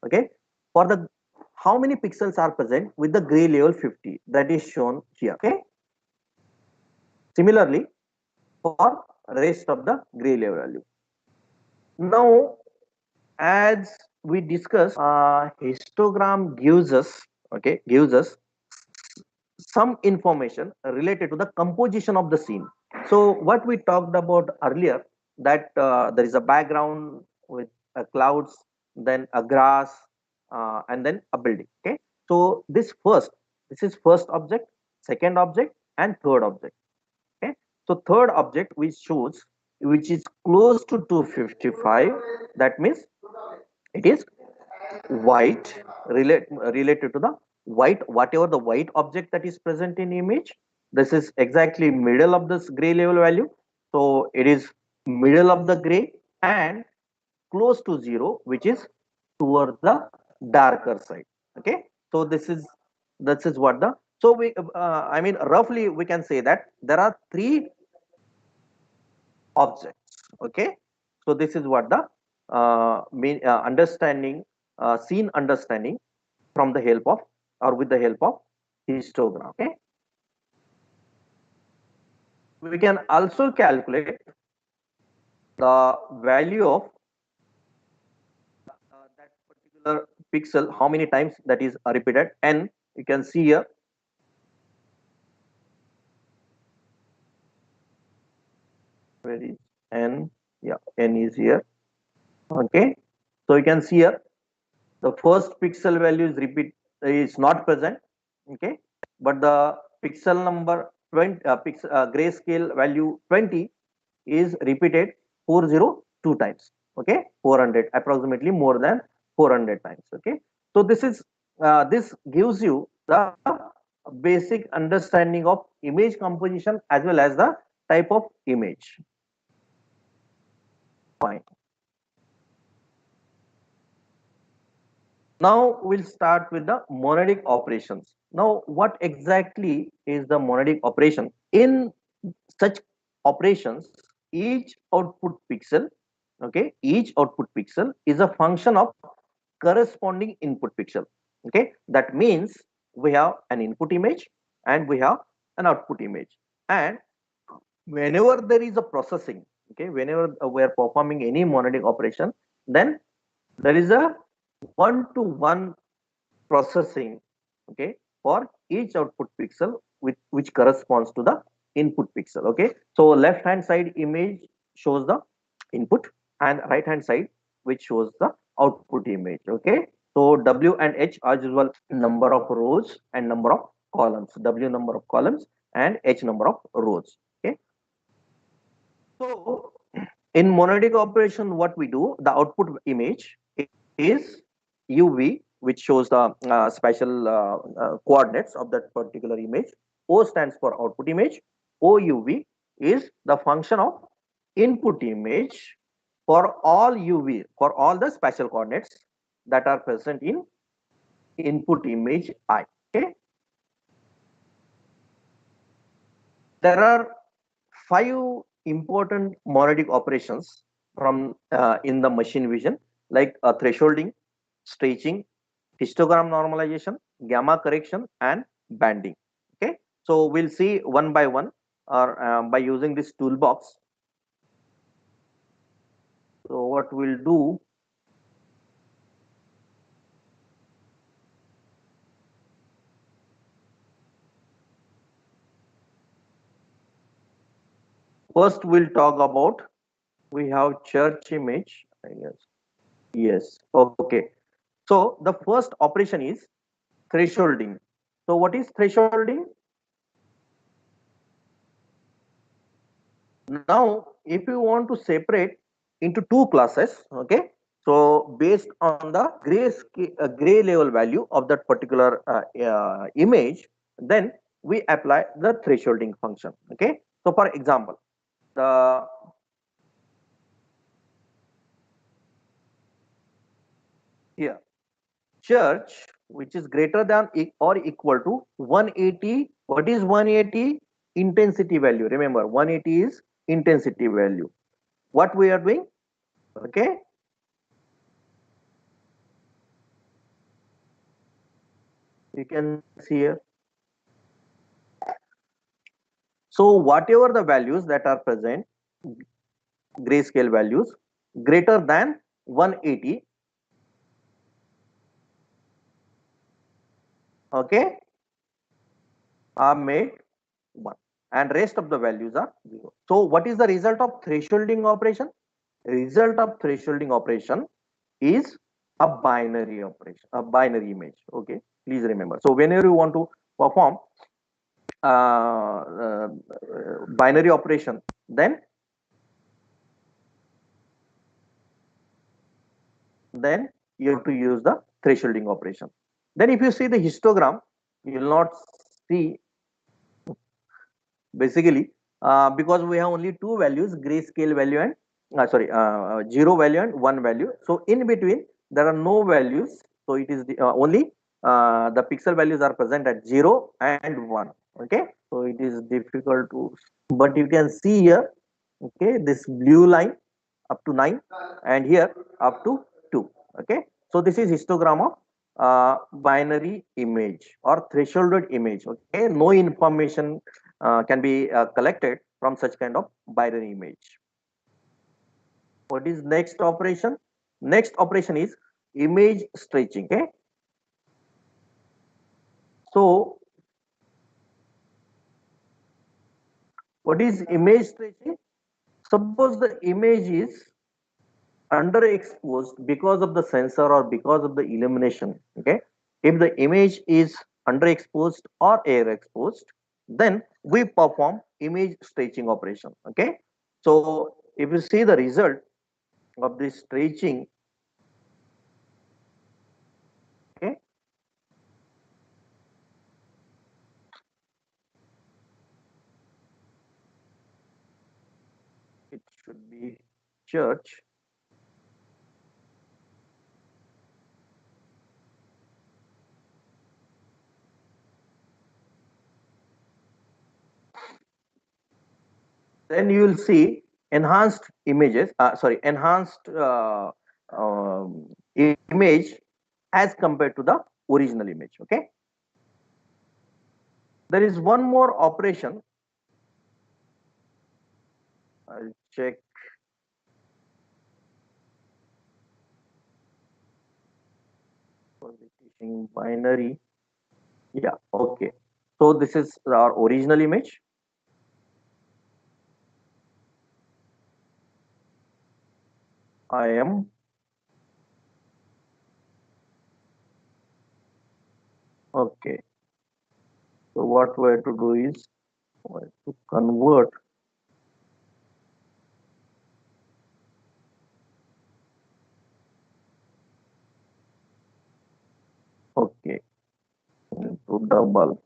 Okay, for the how many pixels are present with the gray level 50, that is shown here. Okay, similarly for rest of the gray level value. Now, as we discussed, histogram gives us some information related to the composition of the scene. So what we talked about earlier, that there is a background with clouds, then a grass, and then a building. Okay, so this is first object, second object, and third object. Okay, so third object which is close to 255, that means it is white, related to the white, whatever the white object that is present in image. This is exactly middle of this gray level value, so it is middle of the gray and close to zero, which is towards the darker side. Okay, so this is what the, so we I mean roughly we can say that there are three objects. Okay, so this is what the understanding, scene understanding from the help of, or with the help of histogram. Okay, we can also calculate the value of that particular pixel, how many times that is repeated. And you can see here, where is n? Yeah, n is here. Okay, so you can see here the first pixel value is is not present. Okay, but the pixel number 20, grayscale value 20 is repeated 402 times. Okay, 400, approximately more than 400 times. Okay, so this gives you the basic understanding of image composition as well as the type of image. Fine. Now we'll start with the monadic operations. Now, what exactly is the monadic operation? In such operations, each output pixel, okay, each output pixel is a function of corresponding input pixel. Okay, that means we have an input image and we have an output image. And whenever there is a processing, okay, whenever we are performing any monadic operation, then there is a one-to-one processing, okay, for each output pixel which corresponds to the input pixel. Okay, so left hand side image shows the input and right hand side which shows the output image. Okay, so W and H are usual number of rows and number of columns. W number of columns and H number of rows. Okay, so in monadic operation, what we do, the output image is UV, which shows the spatial coordinates of that particular image. O stands for output image. OUV is the function of input image for all UV, for all the spatial coordinates that are present in input image I. Okay, there are 5 important monadic operations from in the machine vision, like thresholding, staging, histogram normalization, gamma correction, and banding. Okay, so we'll see one by one, or by using this toolbox. So what we'll do, first we'll talk about, we have church image, I guess. Yes, okay. So the first operation is thresholding. So what is thresholding? Now, if you want to separate into two classes, okay, so based on the gray level value of that particular image, then we apply the thresholding function. Okay, so for example, the here church which is greater than or equal to 180. What is 180? Intensity value. Remember, 180 is intensity value. What we are doing? Okay, you can see here. So whatever the values that are present, grayscale values greater than 180, okay, are made 1, and rest of the values are 0. So what is the result of thresholding operation? Result of thresholding operation is a binary operation, a binary image. Okay, please remember. So whenever you want to perform binary operation, then you have to use the thresholding operation. Then if you see the histogram, you will not see basically because we have only two values, grayscale value and 0 value and 1 value. So in between there are no values. So it is only the pixel values are present at 0 and 1. Okay, so it is difficult to, but you can see here, okay, this blue line up to 9 and here up to 2. Okay, so this is histogram of binary image or thresholded image. Okay, no information can be collected from such kind of binary image. What is next operation? Next operation is image stretching. Okay, so what is image stretching? Suppose the image is underexposed because of the sensor or because of the illumination. Okay, if the image is underexposed or air exposed, then we perform image stretching operation. Okay, so if you see the result of this stretching, okay, it should be church. Then you will see enhanced images, enhanced image as compared to the original image. Okay, there is one more operation. I'll check for the teaching binary. Yeah, okay. So this is our original image. I am okay. So what we have to do is we have to convert. Okay, to double.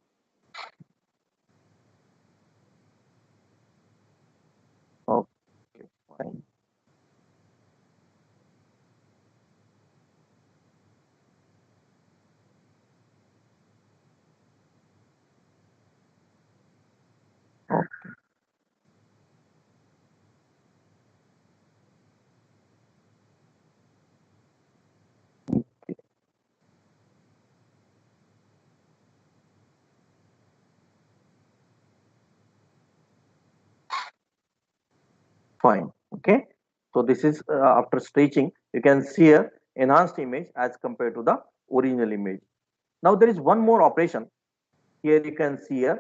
Okay, fine. Okay, fine. Okay. So this is after stretching, you can see a enhanced image as compared to the original image. Now there is one more operation. Here you can see a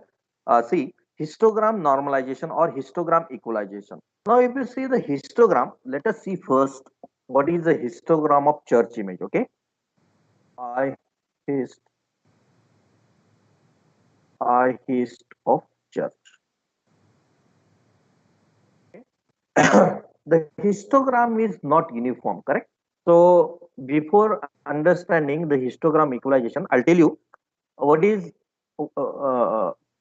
see histogram normalization or histogram equalization. Now if you see the histogram, let us see first what is the histogram of church image. Okay, I hist I hist of church. Okay. The histogram is not uniform, correct? So before understanding the histogram equalization, I'll tell you what is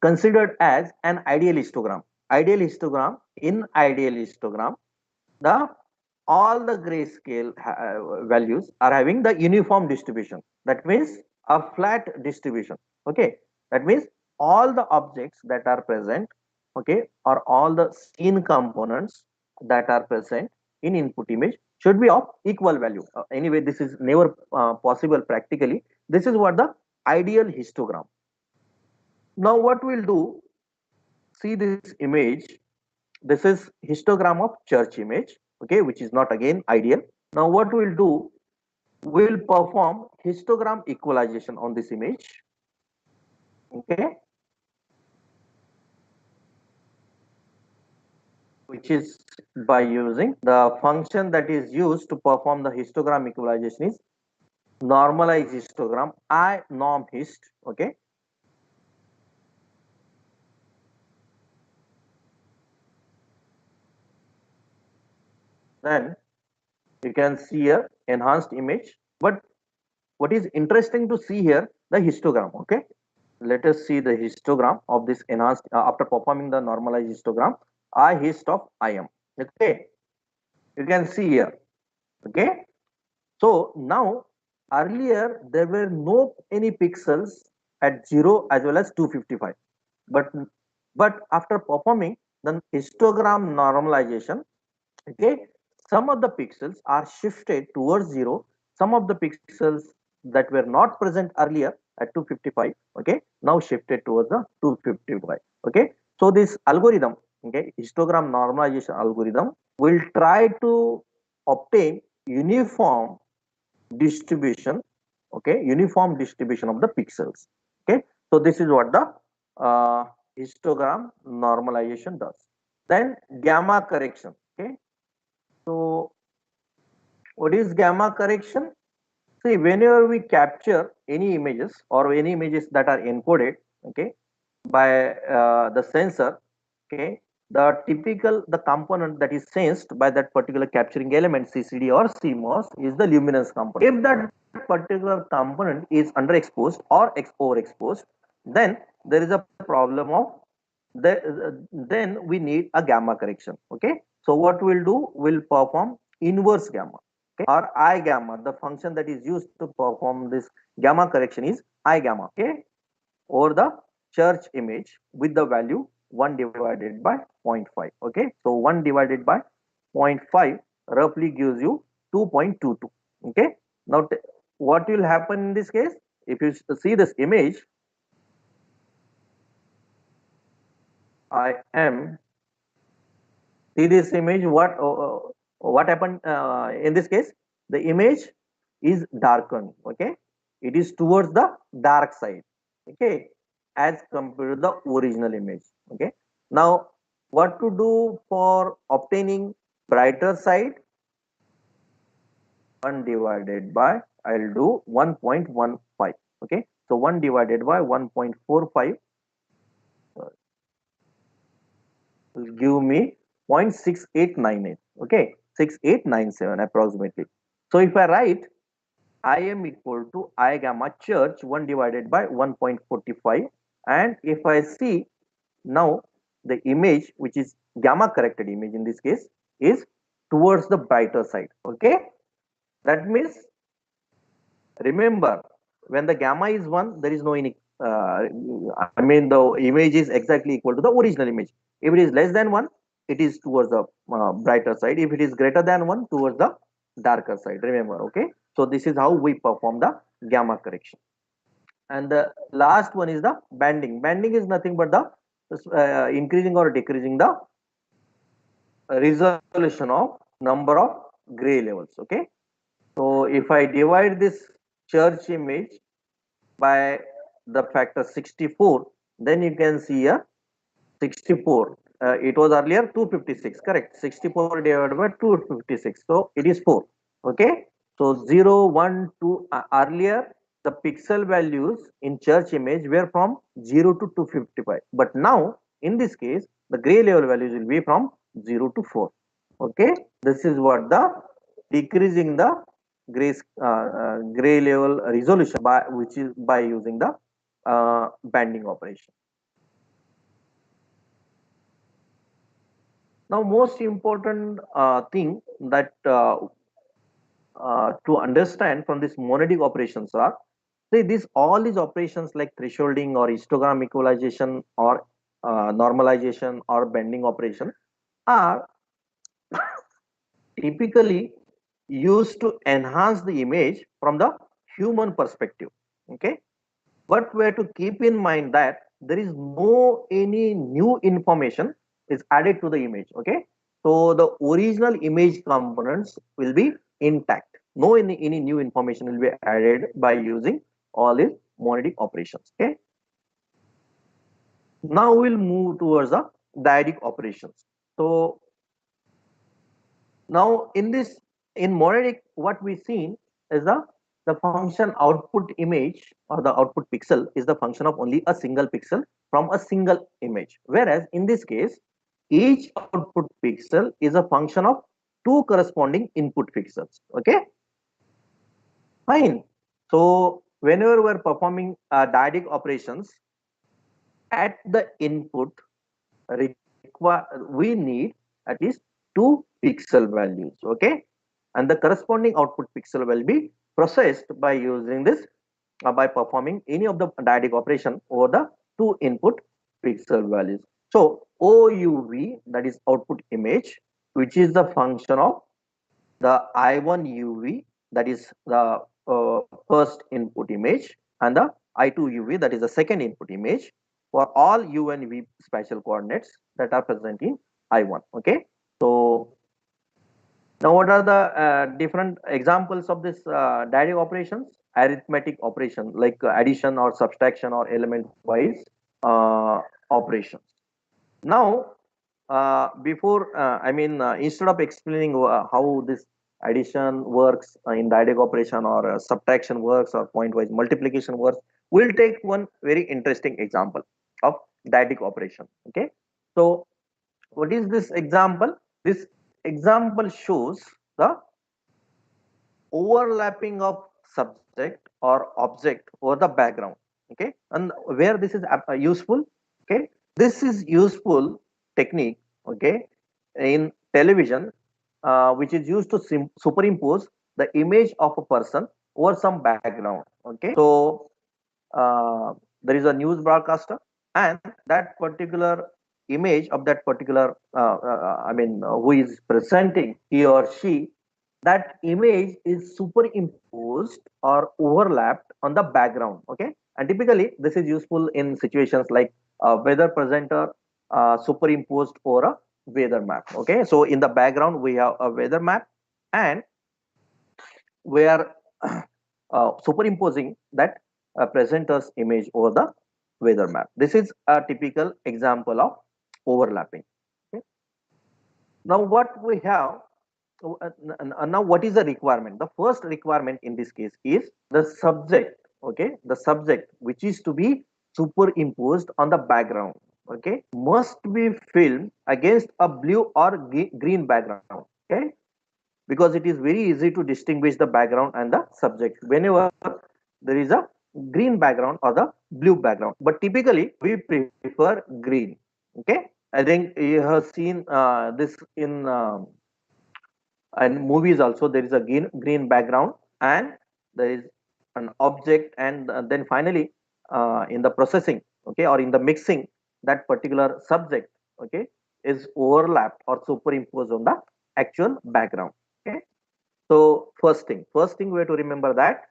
considered as an ideal histogram. Ideal histogram, in ideal histogram, the all the grayscale values are having the uniform distribution. That means a flat distribution. Okay, that means all the objects that are present, okay, or all the scene components that are present in input image should be of equal value. Anyway, this is never possible practically. This is what the ideal histogram. Now what we'll do, see this image. This is histogram of church image, okay, which is not again ideal. Now what we'll do, we'll perform histogram equalization on this image, okay, which is by using the function that is used to perform the histogram equalization is normalize histogram, I norm hist, okay. Then you can see here enhanced image, but what is interesting to see here, the histogram, okay. Let us see the histogram of this enhanced after performing the normalized histogram, I hist of IM, okay. You can see here, okay. So now earlier there were no any pixels at 0 as well as 255, but after performing the histogram normalization, okay, some of the pixels are shifted towards 0, some of the pixels that were not present earlier at 255, okay, now shifted towards the 255, okay. So this algorithm, okay, histogram normalization algorithm will try to obtain uniform distribution, okay, uniform distribution of the pixels, okay. So this is what the uh, histogram normalization does. Then gamma correction, okay. So what is gamma correction? See, whenever we capture any images or any images that are encoded, okay, by the sensor, okay, the component that is sensed by that particular capturing element, CCD or CMOS, is the luminance component. If that particular component is underexposed or overexposed, then there is a problem of then we need a gamma correction, okay. So what we'll do, we'll perform inverse gamma, okay, or I gamma. The function that is used to perform this gamma correction is I gamma, okay, over the church image with the value 1 divided by 0.5, okay. So 1 divided by 0.5 roughly gives you 2.22, okay. Now what will happen in this case, if you see this image, I am see this image, what happened in this case, the image is darkened, okay, it is towards the dark side, okay, as compared to the original image, okay. Now what to do for obtaining brighter side? 1 divided by, I'll do 1.15, okay. So 1 divided by 1.45 will give me 0.6898, okay, 6897 approximately. So if I write I am equal to I gamma church 1 divided by 1.45, and if I see now the image which is gamma corrected image in this case is towards the brighter side, okay. That means, remember, when the gamma is 1, there is no any I mean the image is exactly equal to the original image. If it is less than 1, it is towards the brighter side. If it is greater than 1, towards the darker side, remember, okay. So this is how we perform the gamma correction. And the last one is the banding. Banding is nothing but the increasing or decreasing the resolution of number of gray levels, okay. So if I divide this church image by the factor 64, then you can see a 64. It was earlier 256, correct? 64 divided by 256. So it is 4. Okay. So 0, 1, 2. Earlier, the pixel values in church image were from 0 to 255. But now, in this case, the gray level values will be from 0 to 4. Okay. This is what the decreasing the gray level resolution by which is by using the banding operation. Now, most important thing that to understand from this monadic operations are, see, these all these operations like thresholding or histogram equalization or normalization or bending operation are typically used to enhance the image from the human perspective. Okay, but we have to keep in mind that there is no any new information is added to the image. Okay, so the original image components will be intact. No any new information will be added by using all these monadic operations. Okay, now we'll move towards the dyadic operations. So now in this, in monadic, what we seen is the function output image or the output pixel is the function of only a single pixel from a single image. Whereas in this case, each output pixel is a function of two corresponding input pixels. Okay, fine. So whenever we're performing dyadic operations at the input, we need at least two pixel values. Okay, and the corresponding output pixel will be processed by using this by performing any of the dyadic operation over the two input pixel values. So OUV, that is output image, which is the function of the I1 UV, that is the first input image, and the I2 UV, that is the second input image, for all U and V spatial coordinates that are present in I1. Okay, so now what are the different examples of this dyadic operations? Arithmetic operation like addition or subtraction or element wise operations. Now, before instead of explaining how this addition works in dyadic operation or subtraction works or point-wise multiplication works, we'll take one very interesting example of dyadic operation. Okay, so what is this example? This example shows the overlapping of subject or object over the background. Okay, and where this is useful? Okay, this is useful technique. Okay, in television, which is used to superimpose the image of a person over some background. Okay, so there is a news broadcaster, and that particular image of that particular who is presenting, he or she, that image is superimposed or overlapped on the background. Okay, and typically this is useful in situations like weather presenter superimposed over a weather map. Okay, so in the background we have a weather map, and we are superimposing that presenter's image over the weather map. This is a typical example of overlapping. Okay, now what we have, now what is the requirement? The first requirement in this case is the subject. Okay, the subject which is to be superimposed on the background, okay, must be filmed against a blue or green background. Okay, because it is very easy to distinguish the background and the subject whenever there is a green background or the blue background, but typically we prefer green. Okay, I think you have seen this in and movies also. There is a green background and there is an object, and then finally in the processing, okay, or in the mixing, that particular subject, okay, is overlapped or superimposed on the actual background. Okay, so first thing we have to remember that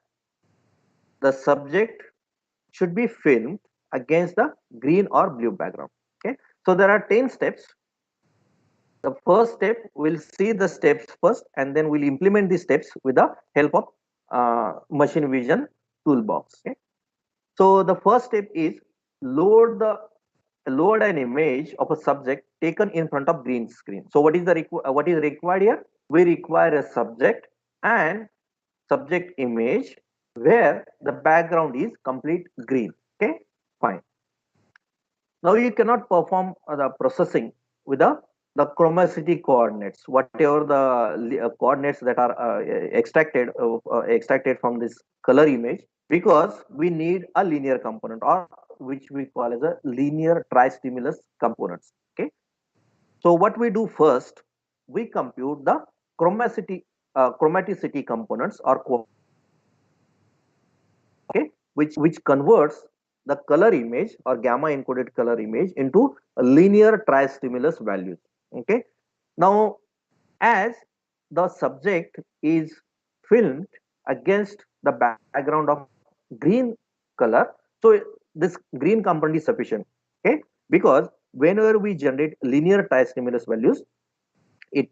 the subject should be filmed against the green or blue background. Okay, so there are 10 steps. The first step, we'll see the steps first, and then we'll implement these steps with the help of machine vision toolbox. Okay, so the first step is load an image of a subject taken in front of green screen. So what is the what is required here? We require a subject and subject image where the background is complete green. Okay, fine. Now you cannot perform the processing with a the chromacity coordinates, whatever the coordinates that are extracted from this color image, because we need a linear component, or which we call as a linear tri-stimulus components. Okay, so what we do first, we compute the chromaticity components or coordinates. Okay, which converts the color image or gamma encoded color image into a linear tri-stimulus values. Okay, now as the subject is filmed against the background of green color, so this green component is sufficient. Okay, because whenever we generate linear tri-stimulus values, it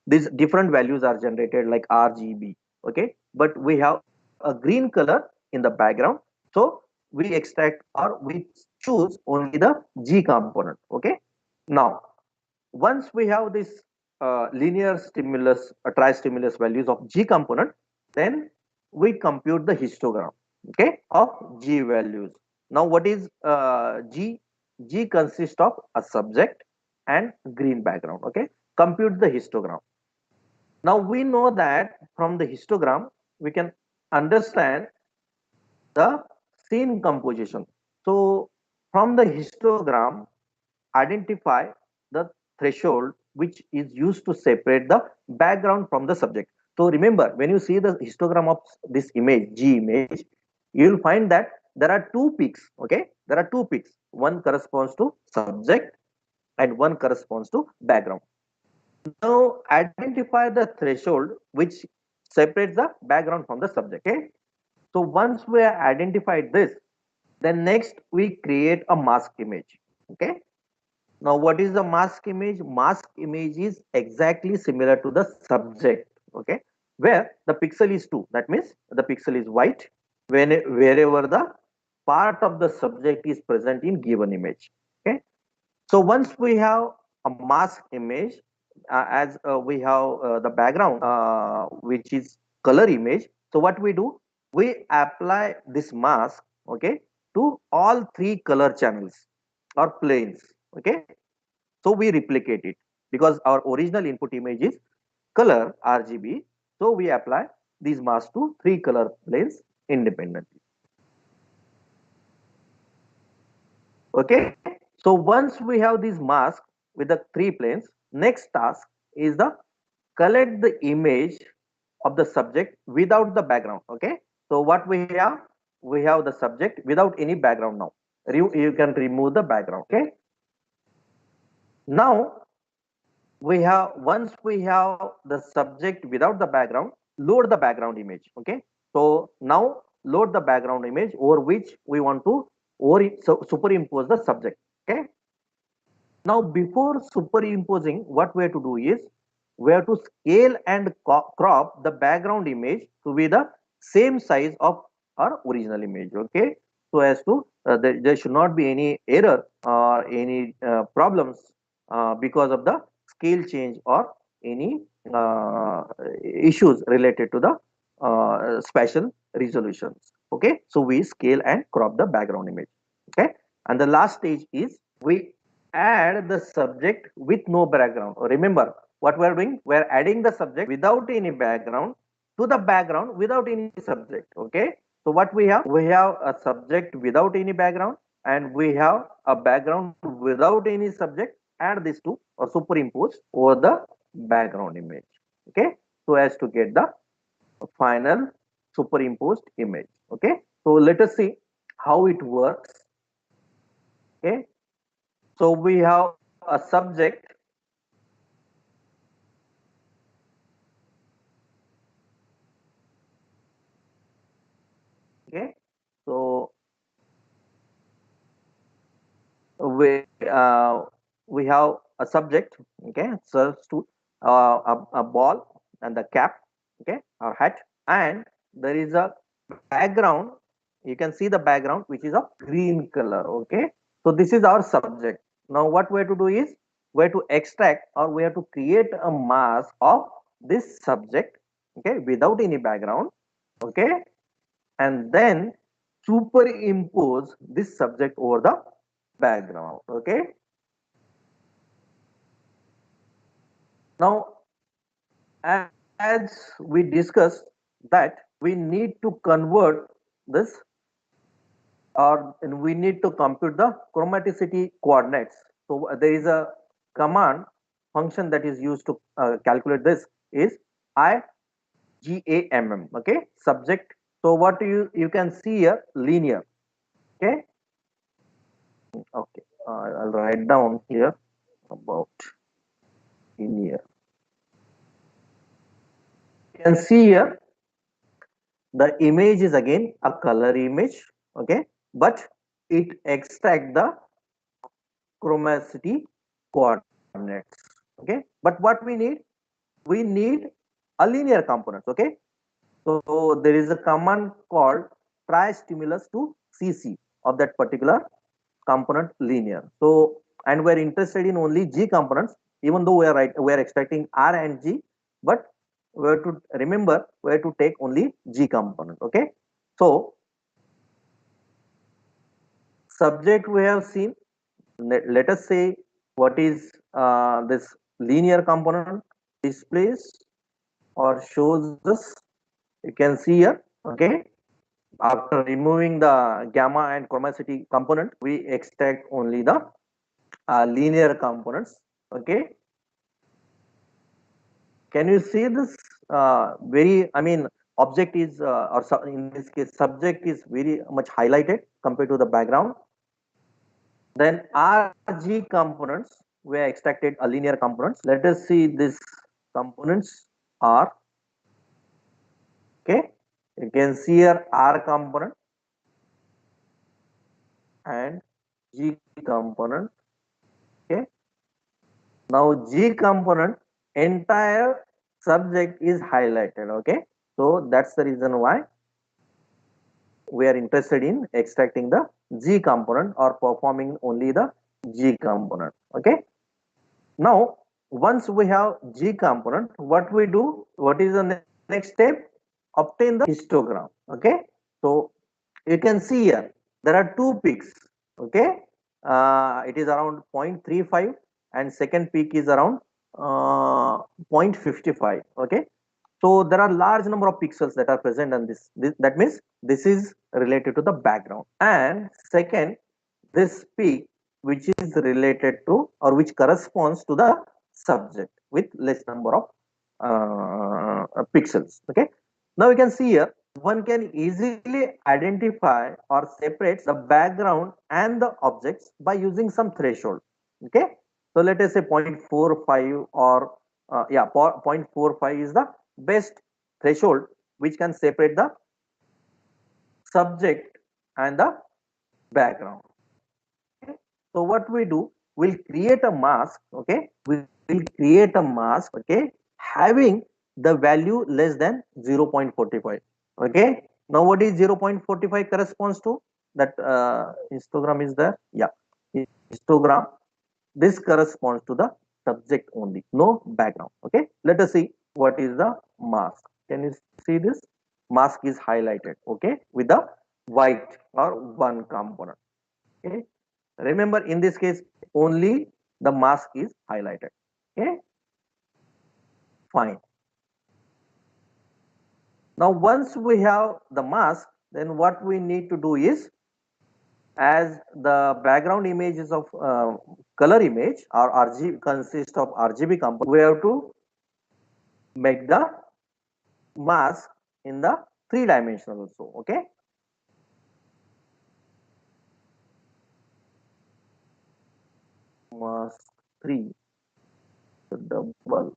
these different values are generated like RGB. Okay, but we have a green color in the background, so we extract or we choose only the G component. Okay, now once we have this linear stimulus, tri-stimulus values of G component, then we compute the histogram, okay, of G values. Now what is G? G consists of a subject and green background. Okay, compute the histogram. Now we know that from the histogram we can understand the scene composition. So from the histogram, identify the threshold which is used to separate the background from the subject. So remember, when you see the histogram of this image, G image, you will find that there are two peaks. Okay, there are two peaks. One corresponds to subject and one corresponds to background. Now identify the threshold which separates the background from the subject. Okay, so once we have identified this, then next we create a mask image. Okay, now what is the mask image? Mask image is exactly similar to the subject. Okay, where the pixel is 2, that means the pixel is white wherever the part of the subject is present in given image. Okay, so once we have a mask image, as we have the background which is color image, so what we do, we apply this mask, okay, to all three color channels or planes. Okay, so we replicate it because our original input image is color RGB, so we apply these masks to three color planes independently. Okay, so once we have these masks with the three planes, next task is the collect the image of the subject without the background. Okay, so what we have the subject without any background. Now you can remove the background. Okay, now we have, once we have the subject without the background, load the background image. Okay, so now load the background image over which we want to superimpose the subject. Okay, now before superimposing, what we have to do is we have to scale and crop the background image to be the same size of our original image. Okay, so as to there should not be any error or any problems because of the scale change or any issues related to the spatial resolutions. Okay, so we scale and crop the background image. Okay, and the last stage is we add the subject with no background. Remember what we are doing? We are adding the subject without any background to the background without any subject. Okay, so what we have? We have a subject without any background and we have a background without any subject. Add these two or superimpose over the background image. Okay, so as to get the final superimposed image. Okay, so let us see how it works. Okay, so we have a subject. Okay, so we have a subject. Okay, serves to a ball and the cap. Okay, or hat, and there is a background. You can see the background which is of green color. Okay, so this is our subject. Now what we have to do is we have to extract or we have to create a mask of this subject. Okay, without any background. Okay, and then superimpose this subject over the background. Okay, Now, as we discussed that we need to convert this, or we need to compute the chromaticity coordinates. So there is a command function that is used to calculate this is IGAMM. Okay, subject. So what you can see here, linear. Okay, okay. I'll write down here about linear. You can see here the image is again a color image. Okay, but it extract the chromaticity coordinates. Okay, but what we need a linear component. Okay, so there is a command called try stimulus to CC of that particular component linear. So, and we're interested in only G components, even though we are expecting R and G, but we have to remember we have to take only G component. Okay, so subject we have seen. Let us say what is this linear component displays or shows us. You can see here. Okay, after removing the gamma and chromacity component, we extract only the linear components. Okay, can you see this? I mean, object is in this case, subject is very much highlighted compared to the background. Then RG components, we have extracted a linear components. Let us see this components are. Okay, you can see here R component and G component. Okay, now G component entire subject is highlighted. Okay, so that's the reason why we are interested in extracting the G component or performing only the G component. Okay, now once we have G component, what we do, what is the next step? Obtain the histogram. Okay, so you can see here there are two peaks. Okay, it is around 0.35 and second peak is around 0.55. Okay, so there are large number of pixels that are present on this. That means this is related to the background. And second, this peak which is related to or which corresponds to the subject with less number of pixels. Okay, now you can see here one can easily identify or separate the background and the objects by using some threshold. Okay, so let us say 0.45 or yeah, 0.45 is the best threshold which can separate the subject and the background. Okay, so what we do, we'll create a mask. Okay, we will create a mask. Okay, having the value less than 0.45. Okay, now what is 0.45 corresponds to? That histogram is there. Yeah, histogram. This corresponds to the subject only, no background. Okay, let us see what is the mask. Can you see this? Mask is highlighted. Okay, with the white or one component. Okay, remember in this case only the mask is highlighted. Okay, fine. Now once we have the mask, then what we need to do is, as the background image is of color image or RGB consists of RGB component, we have to make the mask in the three-dimensional also. Okay, mask 3 double.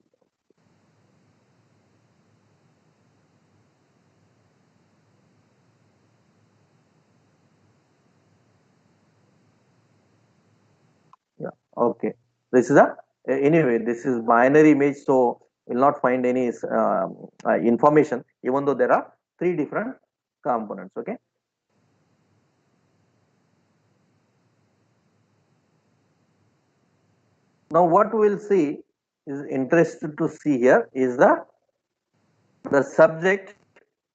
Yeah, okay, this is a anyway this is binary image, so will not find any information even though there are three different components. Okay, now what we'll see is interested to see here is the subject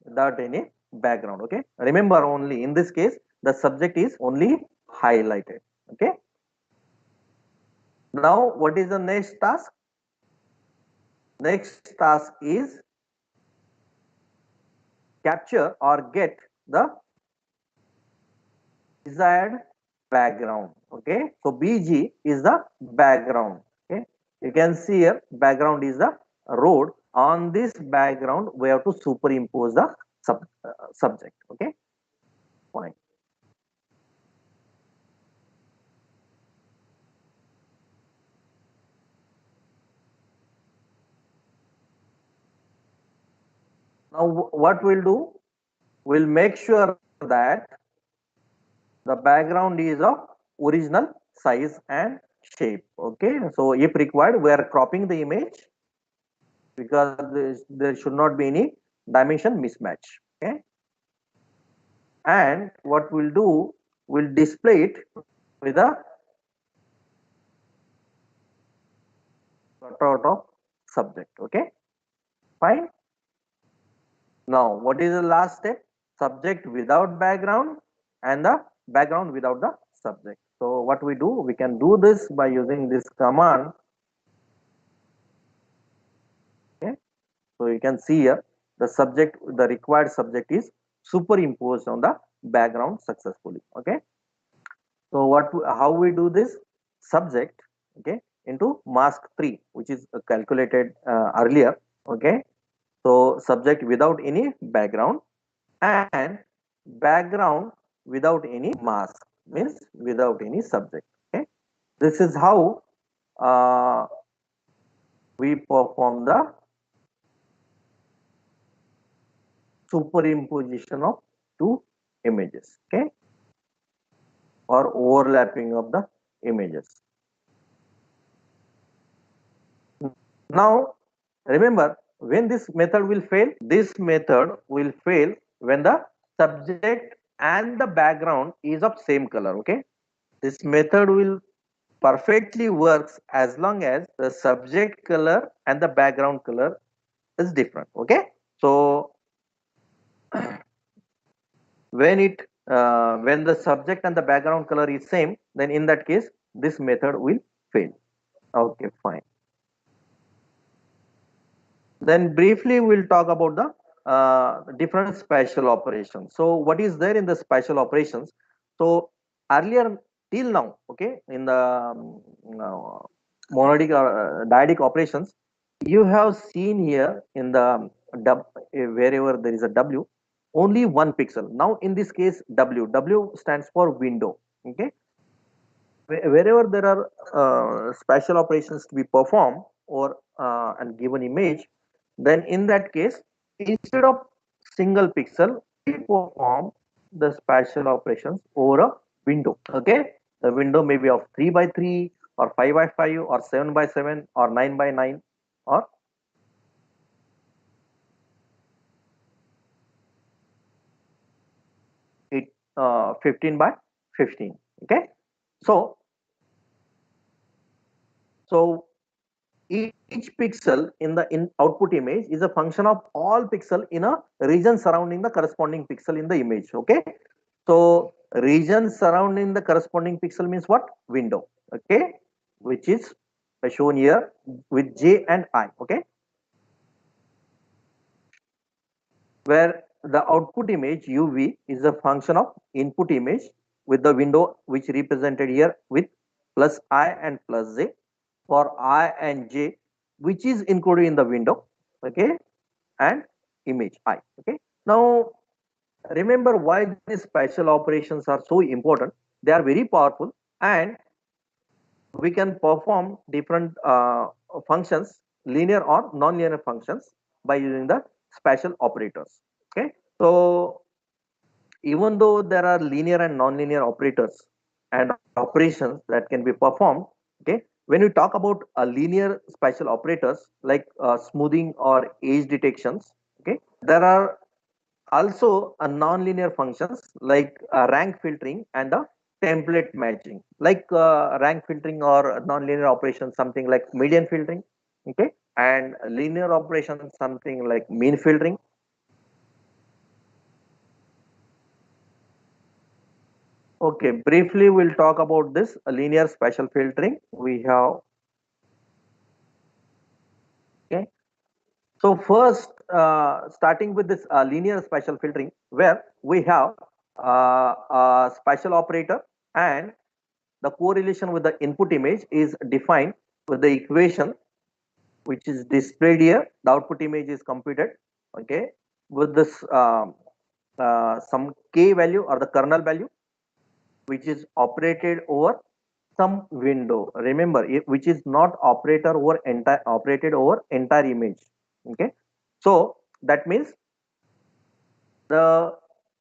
without any background. Okay, remember only in this case the subject is only highlighted. Okay, now what is the next task? Next task is capture or get the desired background. Okay, so BG is the background. Okay, you can see here background is the road. On this background we have to superimpose the subject. Okay, fine. Now what we'll do, we'll make sure that the background is of original size and shape. Okay, so if required we are cropping the image because there should not be any dimension mismatch. Okay, and what we'll do, we'll display it with a cutout of subject. Okay, fine. Now what is the last step? Subject without background and the background without the subject. So what we do, we can do this by using this command. Okay, so you can see here the subject, the required subject is superimposed on the background successfully. Okay, so how we do this? Subject, okay, into mask 3, which is calculated earlier. Okay, so subject without any background and background without any mask, means without any subject. Okay, this is how uh, we perform the superimposition of two images. Okay, or overlapping of the images. Now remember, when this method will fail, this method will fail when the subject and the background is of same color. Okay, this method will perfectly works as long as the subject color and the background color is different. Okay, so when the subject and the background color is same, then in that case this method will fail. Okay, fine. Then briefly we'll talk about the different spatial operations. So what is there in the spatial operations? So earlier till now, okay, in the monadic or dyadic operations, you have seen here in the wherever there is a W, only one pixel. Now in this case W stands for window. Okay, wherever there are spatial operations to be performed or and given image, then in that case instead of single pixel we perform the spatial operations over a window. Okay, the window may be of 3 by 3 or 5 by 5 or 7 by 7 or 9 by 9 or it 15 by 15. Okay, so so each pixel in the output image is a function of all pixel in a region surrounding the corresponding pixel in the image. Okay, so region surrounding the corresponding pixel means what? Window. Okay, which is shown here with J and I. Okay, where the output image UV is a function of input image with the window which represented here with plus I and plus J for I and J, which is included in the window. Okay, and image I. Okay, now remember why these spatial operations are so important. They are very powerful and we can perform different functions, linear or non-linear functions, by using the spatial operators. Okay, so even though there are linear and non-linear operators and operations that can be performed, okay, when we talk about linear spatial operators like smoothing or edge detections, okay, there are also a non-linear functions like rank filtering and the template matching, like rank filtering or non-linear operations something like median filtering. Okay, and linear operations something like mean filtering. Okay, briefly we'll talk about this linear spatial filtering. We have, okay, So first, starting with this linear spatial filtering, where we have a spatial operator, and the correlation with the input image is defined with the equation which is displayed here. The output image is computed, okay, with this some k value or the kernel value, which is operated over some window. Remember, which is not operated over entire image. Okay, so that means the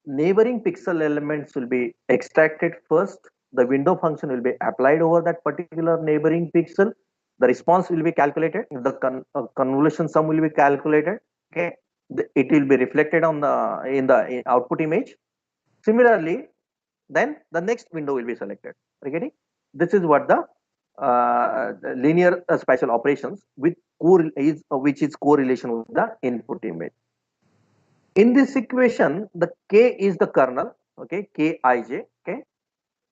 neighboring pixel elements will be extracted first. The window function will be applied over that particular neighboring pixel. The response will be calculated. The convolution sum will be calculated. Okay, it will be reflected on the in the output image. Similarly, then the next window will be selected. Are you getting? This is what the linear spatial operations with which is correlation with the input image. In this equation, the k is the kernel, okay, kij, okay,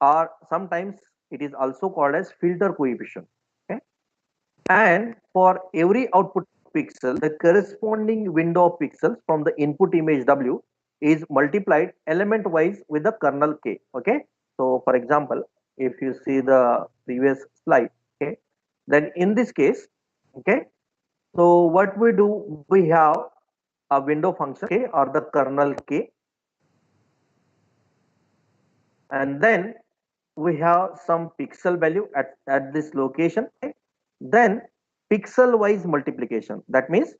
or sometimes it is also called as filter coefficient, okay. And for every output pixel, the corresponding window of pixels from the input image w is multiplied element wise with the kernel k, okay. So for example, if you see the previous slide, okay, then in this case, okay, so what we do, we have a window function k or the kernel k, and then we have some pixel value at this location, okay? Then pixel wise multiplication, that means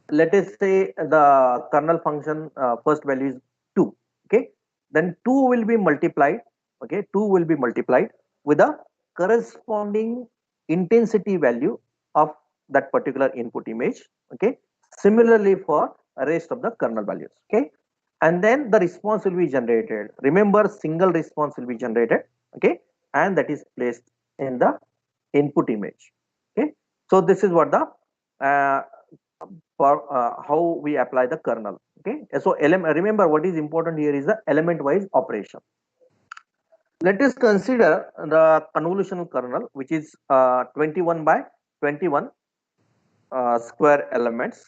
let us say the kernel function first value is 2, okay, then 2 will be multiplied, okay, 2 will be multiplied with a corresponding intensity value of that particular input image, okay. Similarly for rest of the kernel values, okay, and then the response will be generated. Remember, single response will be generated, okay, and that is placed in the input image, okay. So this is what the uh, for how we apply the kernel, okay. So remember, what is important here is the element wise operation. Let us consider the convolutional kernel, which is 21 by 21 square elements,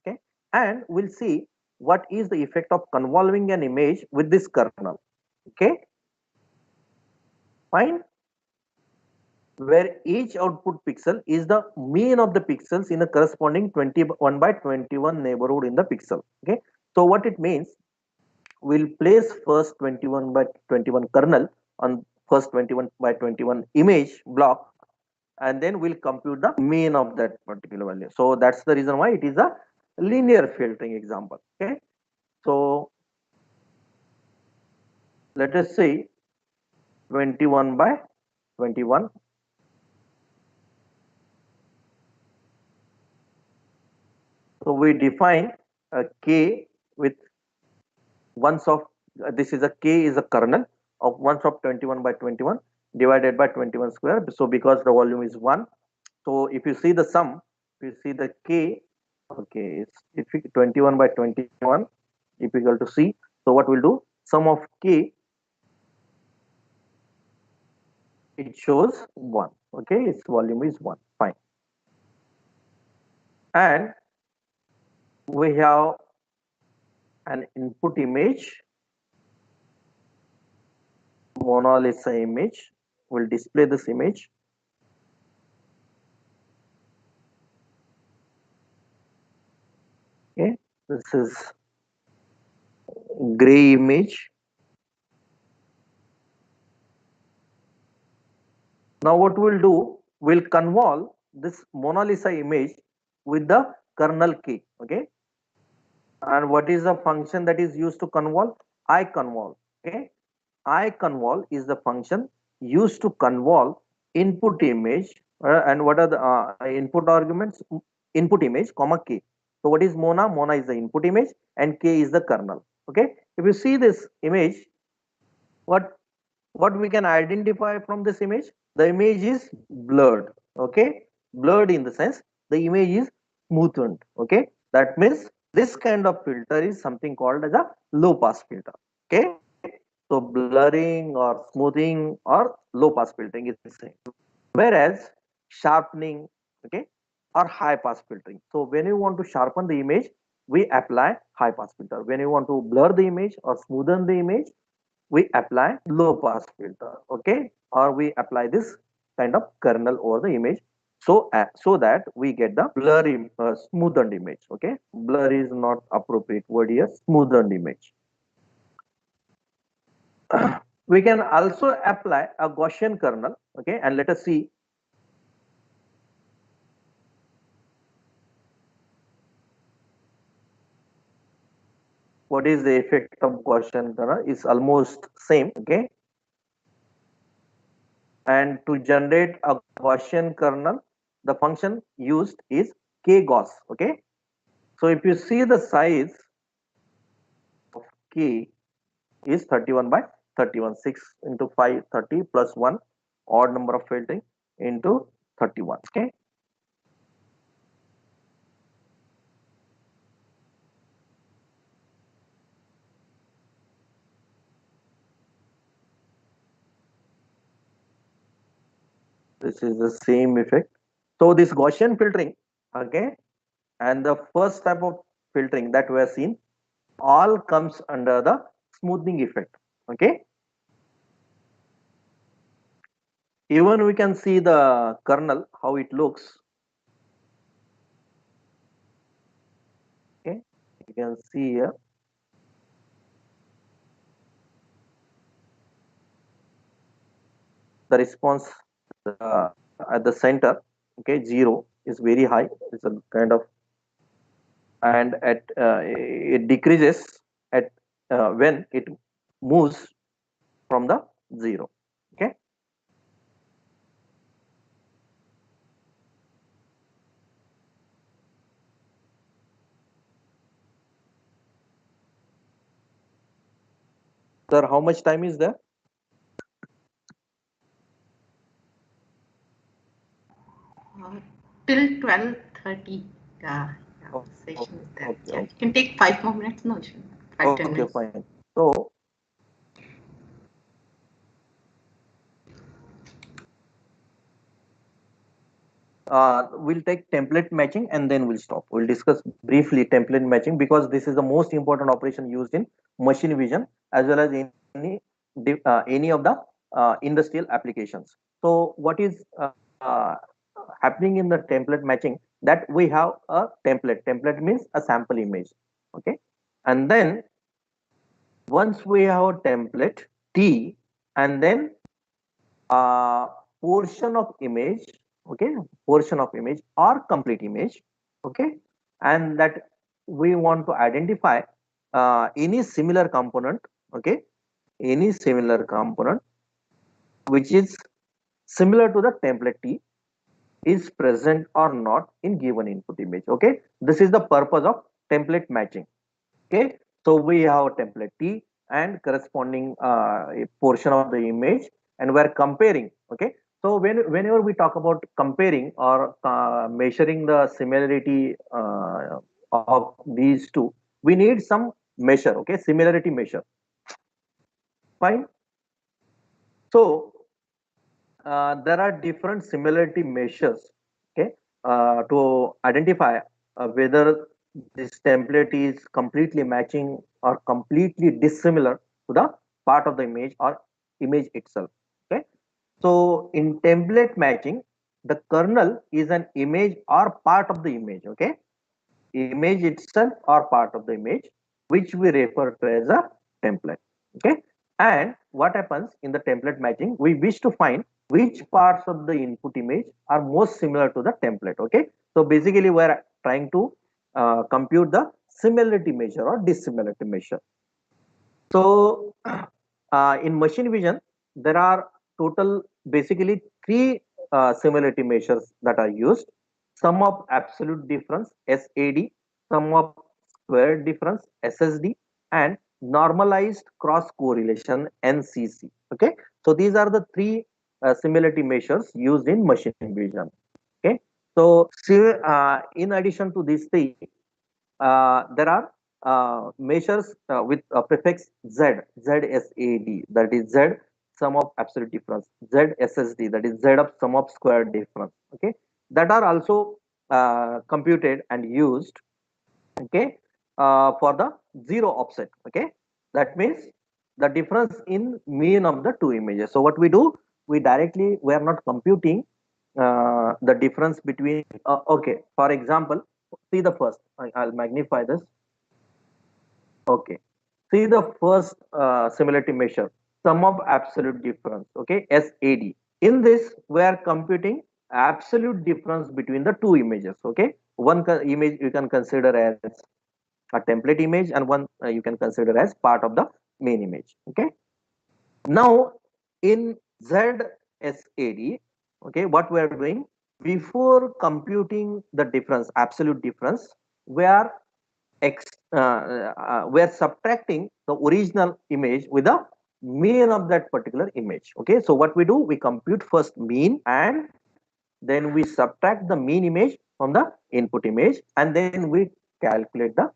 okay, and we'll see what is the effect of convolving an image with this kernel, okay, fine, where each output pixel is the mean of the pixels in the corresponding 21 by 21 neighborhood in the pixel, okay. So what it means, we'll place first 21 by 21 kernel on first 21 by 21 image block, and then we'll compute the mean of that particular value. So that's the reason why it is a linear filtering example, okay. So let us say 21 by 21. So we define a k with ones of this is a k is a kernel of ones of 21 by 21 divided by 21 square. So because the volume is 1, so if you see the sum, if you see the k, okay, it's if 21 by 21 if equal to c. So what we'll do, sum of k, it shows 1, okay, its volume is 1, fine. And we have an input image, Mona Lisa image. We'll display this image. Okay, this is gray image. Now what we'll do, we'll convolve this Mona Lisa image with the kernel k, okay. And what is the function that is used to convolve? IConvolve, okay. IConvolve is the function used to convolve input image, and what are the input arguments? Input image comma k. So what is Mona? Mona is the input image and k is the kernel, okay. If you see this image, what we can identify from this image, the image is blurred, okay, blurred in the sense the image is smoothened, okay. That means this kind of filter is something called as a low pass filter, okay. So blurring or smoothing or low pass filtering is the same, whereas sharpening, okay, or high pass filtering. So when you want to sharpen the image, we apply high pass filter. When you want to blur the image or smoothen the image, we apply low pass filter. Okay, or we apply this kind of kernel over the image, so that we get the blurry smoothened image. Okay, blur is not appropriate word here. Smoothened image. We can also apply a Gaussian kernel. Okay, and let us see what is the effect of Gaussian kernel. It's almost same. Okay, and to generate a Gaussian kernel, the function used is kgauss. Okay, so if you see the size of k is 31 by 31, 6 into 5, 30 plus 1 odd number of filtering into 31. Okay, this is the same effect. So this Gaussian filtering, okay, and the first type of filtering that we have seen all comes under the smoothing effect. Okay, even we can see the kernel how it looks. Okay, you can see here the response at the center. Okay, 0 is very high. It's a kind of, and at it decreases at when it moves from the 0. Okay, sir, how much time is there? Uh, till 12:30. Yeah, yeah, Oh, session is there. okay, Yeah, you okay, can take 5 more minutes. No issue. 5-10 minutes. fine. So we'll take template matching and then we'll stop. We'll discuss briefly template matching because this is the most important operation used in machine vision as well as any of the industrial applications. So what is happening in the template matching, that we have a template. Template means a sample image. Okay, and then once we have a template T, and then uh, portion of image, okay, portion of image or complete image, okay, and that we want to identify any similar component, okay, any similar component which is similar to the template T is present or not in given input image. Okay, this is the purpose of template matching. Okay, so we have a template T and corresponding a portion of the image, and we're comparing. Okay, so whenever we talk about comparing or measuring the similarity of these two, we need some measure. Okay, similarity measure. Fine. So there are different similarity measures. Okay, to identify whether this template is completely matching or completely dissimilar to the part of the image or image itself. Okay, so in template matching, the kernel is an image or part of the image. Okay, image itself or part of the image, which we refer to as a template. Okay, and what happens in the template matching, we wish to find which parts of the input image are most similar to the template. Okay, so basically we are trying to compute the similarity measure or dissimilarity measure. So in machine vision, there are total basically three similarity measures that are used: sum of absolute difference (SAD), sum of squared difference (SSD), and normalized cross correlation (NCC). Okay, so these are the three similarity measures used in machine vision. Okay, so in addition to these three, there are measures with prefix Z, ZSAD, that is Z sum of absolute difference, ZSSD, that is Z of sum of square difference. Okay, that are also computed and used, okay, for the zero offset. Okay, that means the difference in mean of the two images. So what we do, we are not computing the difference between, okay, for example, see the first, I'll magnify this. Okay, see the first similarity measure, sum of absolute difference, okay, SAD. In this, we are computing absolute difference between the two images. Okay, one image you can consider as a template image, and one you can consider as part of the main image. Okay, now in ZSAD, okay, what we are doing, before computing the difference, absolute difference, we are we are subtracting the original image with the mean of that particular image. Okay, so what we do, we compute first mean, and then we subtract the mean image from the input image, and then we calculate the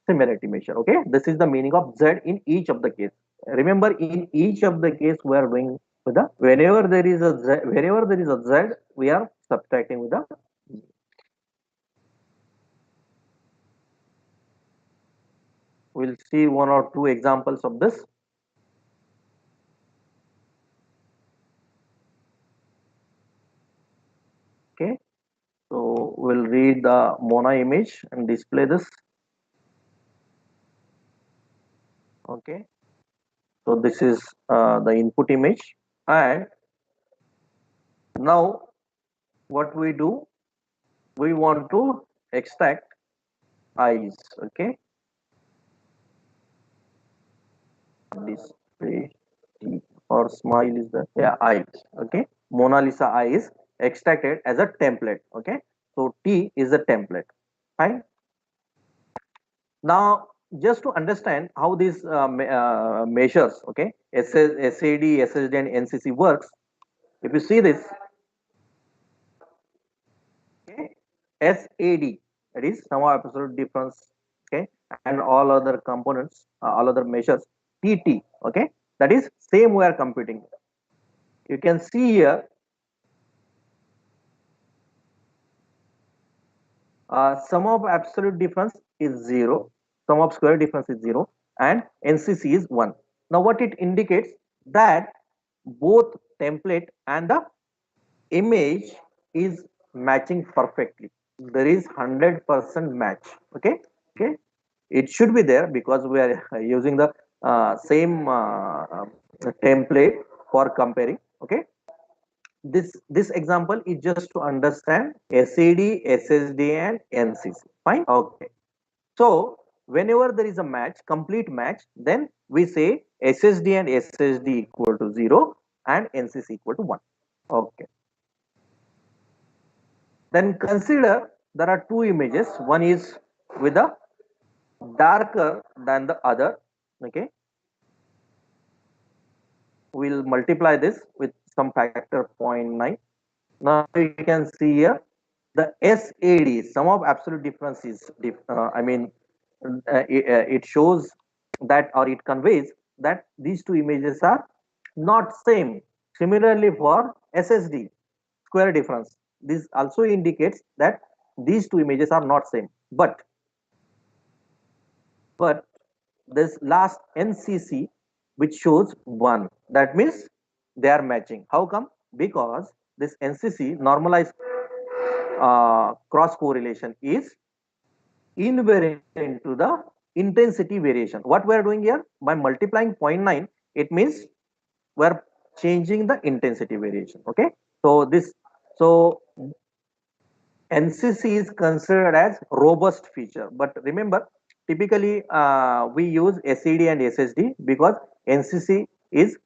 similarity measure. Okay, this is the meaning of Z in each of the case. Remember, in each of the case we are doing with the, wherever there is a Z, we are subtracting with the. We'll see one or two examples of this. Okay, so we'll read the Mona image and display this. Okay, so this is the input image, and now what we do, we want to extract eyes. Okay, display T, or smile is the, yeah, eyes. Okay, Mona Lisa eye is extracted as a template. Okay, so T is a template. Fine. Now, just to understand how these measures, okay, SAD, SSD, and NCC works, if you see this, okay, SAD, that is sum of absolute difference, okay, and all other components, all other measures, TT, okay, that is same we are computing. You can see here, sum of absolute difference is 0, sum of square difference is 0, and NCC is 1. Now what it indicates, that both template and the image is matching perfectly. There is 100% match. Okay, okay, it should be there because we are using the same template for comparing. Okay, this example is just to understand SAD, SSD, and NCC. Fine. Okay, so whenever there is a match, complete match, then we say SSD and SSD equal to 0 and NCC equal to 1. Okay, then consider there are two images, one is with a darker than the other. Okay, we'll multiply this with some factor 0.9. Now you can see here the SAD, sum of absolute difference is it shows that, or it conveys that these two images are not same. Similarly for SSD, square difference, this also indicates that these two images are not same, but this last NCC, which shows 1, that means they are matching. How come? Because this NCC, normalized cross correlation, is invariant into the intensity variation. What we are doing here, by multiplying 0.9, it means we are changing the intensity variation. Okay, so so NCC is considered as robust feature, but remember, typically we use SED and SSD because NCC is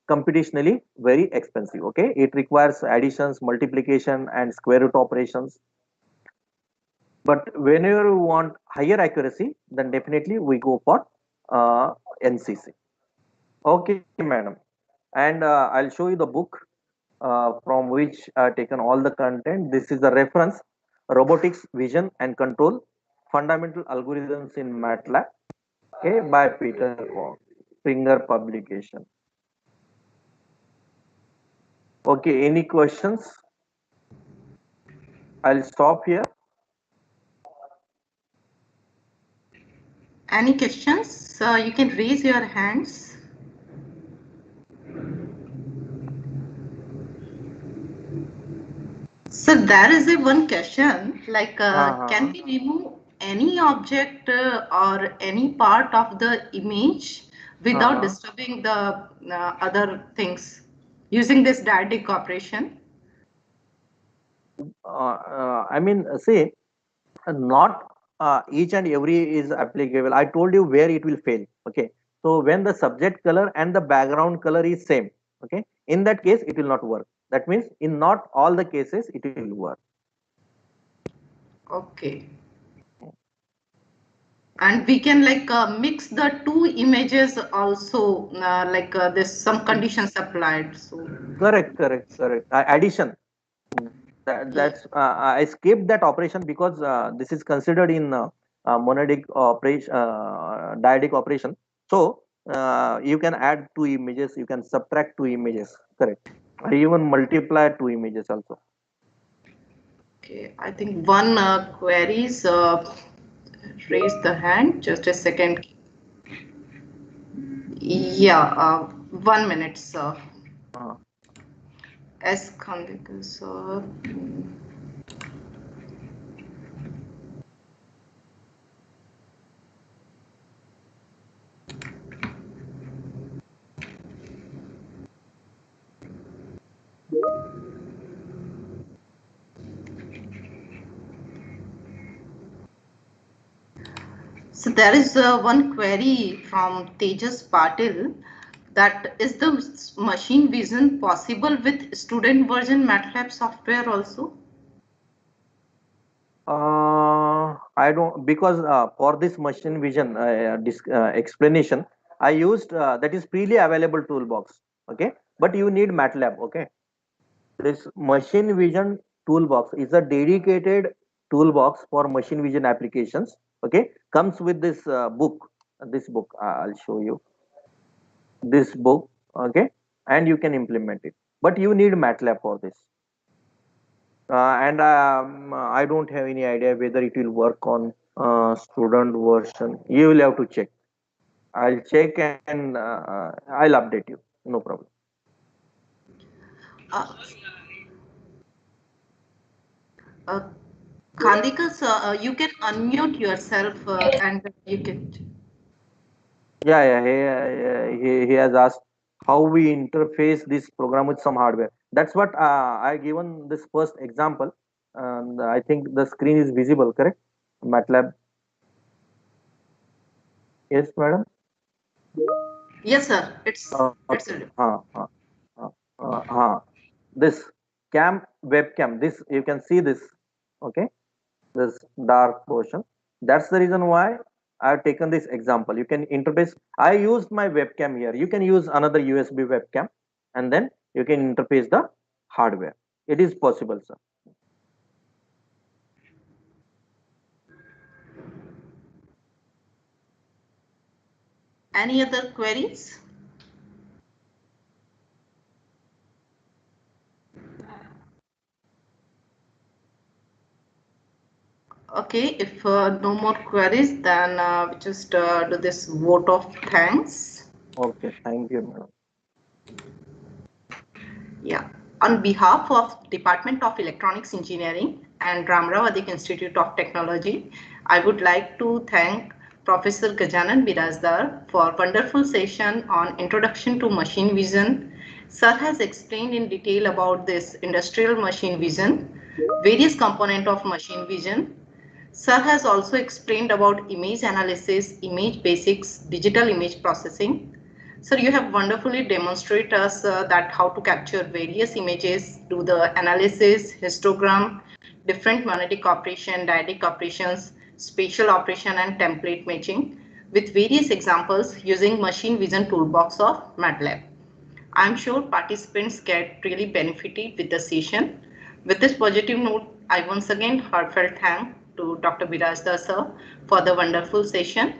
computationally very expensive. Okay, it requires additions, multiplication, and square root operations. But whenever we want higher accuracy, then definitely we go for NCC. Okay, madam, and I'll show you the book from which taken all the content. This is the reference, Robotics, Vision and Control, Fundamental Algorithms in MATLAB, okay, by Peter Wong, Springer publication. Okay, any questions? I'll stop here. Any questions? You can raise your hands. So there is a one question like can we remove any object or any part of the image without disturbing the other things using this dyadic operation? I mean, see, not each and every is applicable. I told you where it will fail. Okay, so when the subject color and the background color is same, okay, in that case it will not work. That means in not all the cases it will work. Okay. And we can like mix the two images also like there's some conditions applied. So Correct. Addition. yeah. That's I skipped that operation because this is considered in monadic operation, dyadic operation. So you can add two images, you can subtract two images. Correct. Or even multiply two images also. Okay, I think one queries raise the hand. Just a second. Yeah, 1 minute, sir. Uh, S. Khandekar, sir. So there is one query from Tejas Patil that is the machine vision possible with student version MATLAB software also? I don't, because for this machine vision explanation, I used that is freely available toolbox. Okay, but you need MATLAB. Okay, this machine vision toolbox is a dedicated toolbox for machine vision applications. Okay, comes with this book. This book I'll show you. This book. Okay, and you can implement it, but you need MATLAB for this. And I don't have any idea whether it will work on student version. You will have to check. I'll check and I'll update you. No problem. Uh, uh, Khandekar, sir, you can unmute yourself and you can. Yeah. He has asked how we interface this program with some hardware. That's what I given this first example. And I think the screen is visible, correct? MATLAB. Yes, madam. Yes, sir. It's Okay. This webcam. This you can see this. Okay, this dark portion. That's the reason why I've taken this example. You can interface. I used my webcam here. You can use another USB webcam, and then you can interface the hardware. It is possible, sir. any other queries? Okay, if no more queries, then we just do this vote of thanks. Okay, thank you, madam. Yeah. On behalf of Department of Electronics Engineering and Ramravadik Institute of Technology, I would like to thank Professor Gajanan Birazdar for wonderful session on Introduction to Machine Vision. Sir has explained in detail about this industrial machine vision, various components of machine vision. Sir has also explained about image analysis, image basics, digital image processing. Sir, you have wonderfully demonstrated us that how to capture various images, do the analysis, histogram, different magnetic operation, dyadic operations, spatial operation and template matching with various examples using machine vision toolbox of MATLAB. I'm sure participants get really benefited with the session. With this positive note, I once again heartfelt thank to Dr. Birazdar sir for the wonderful session.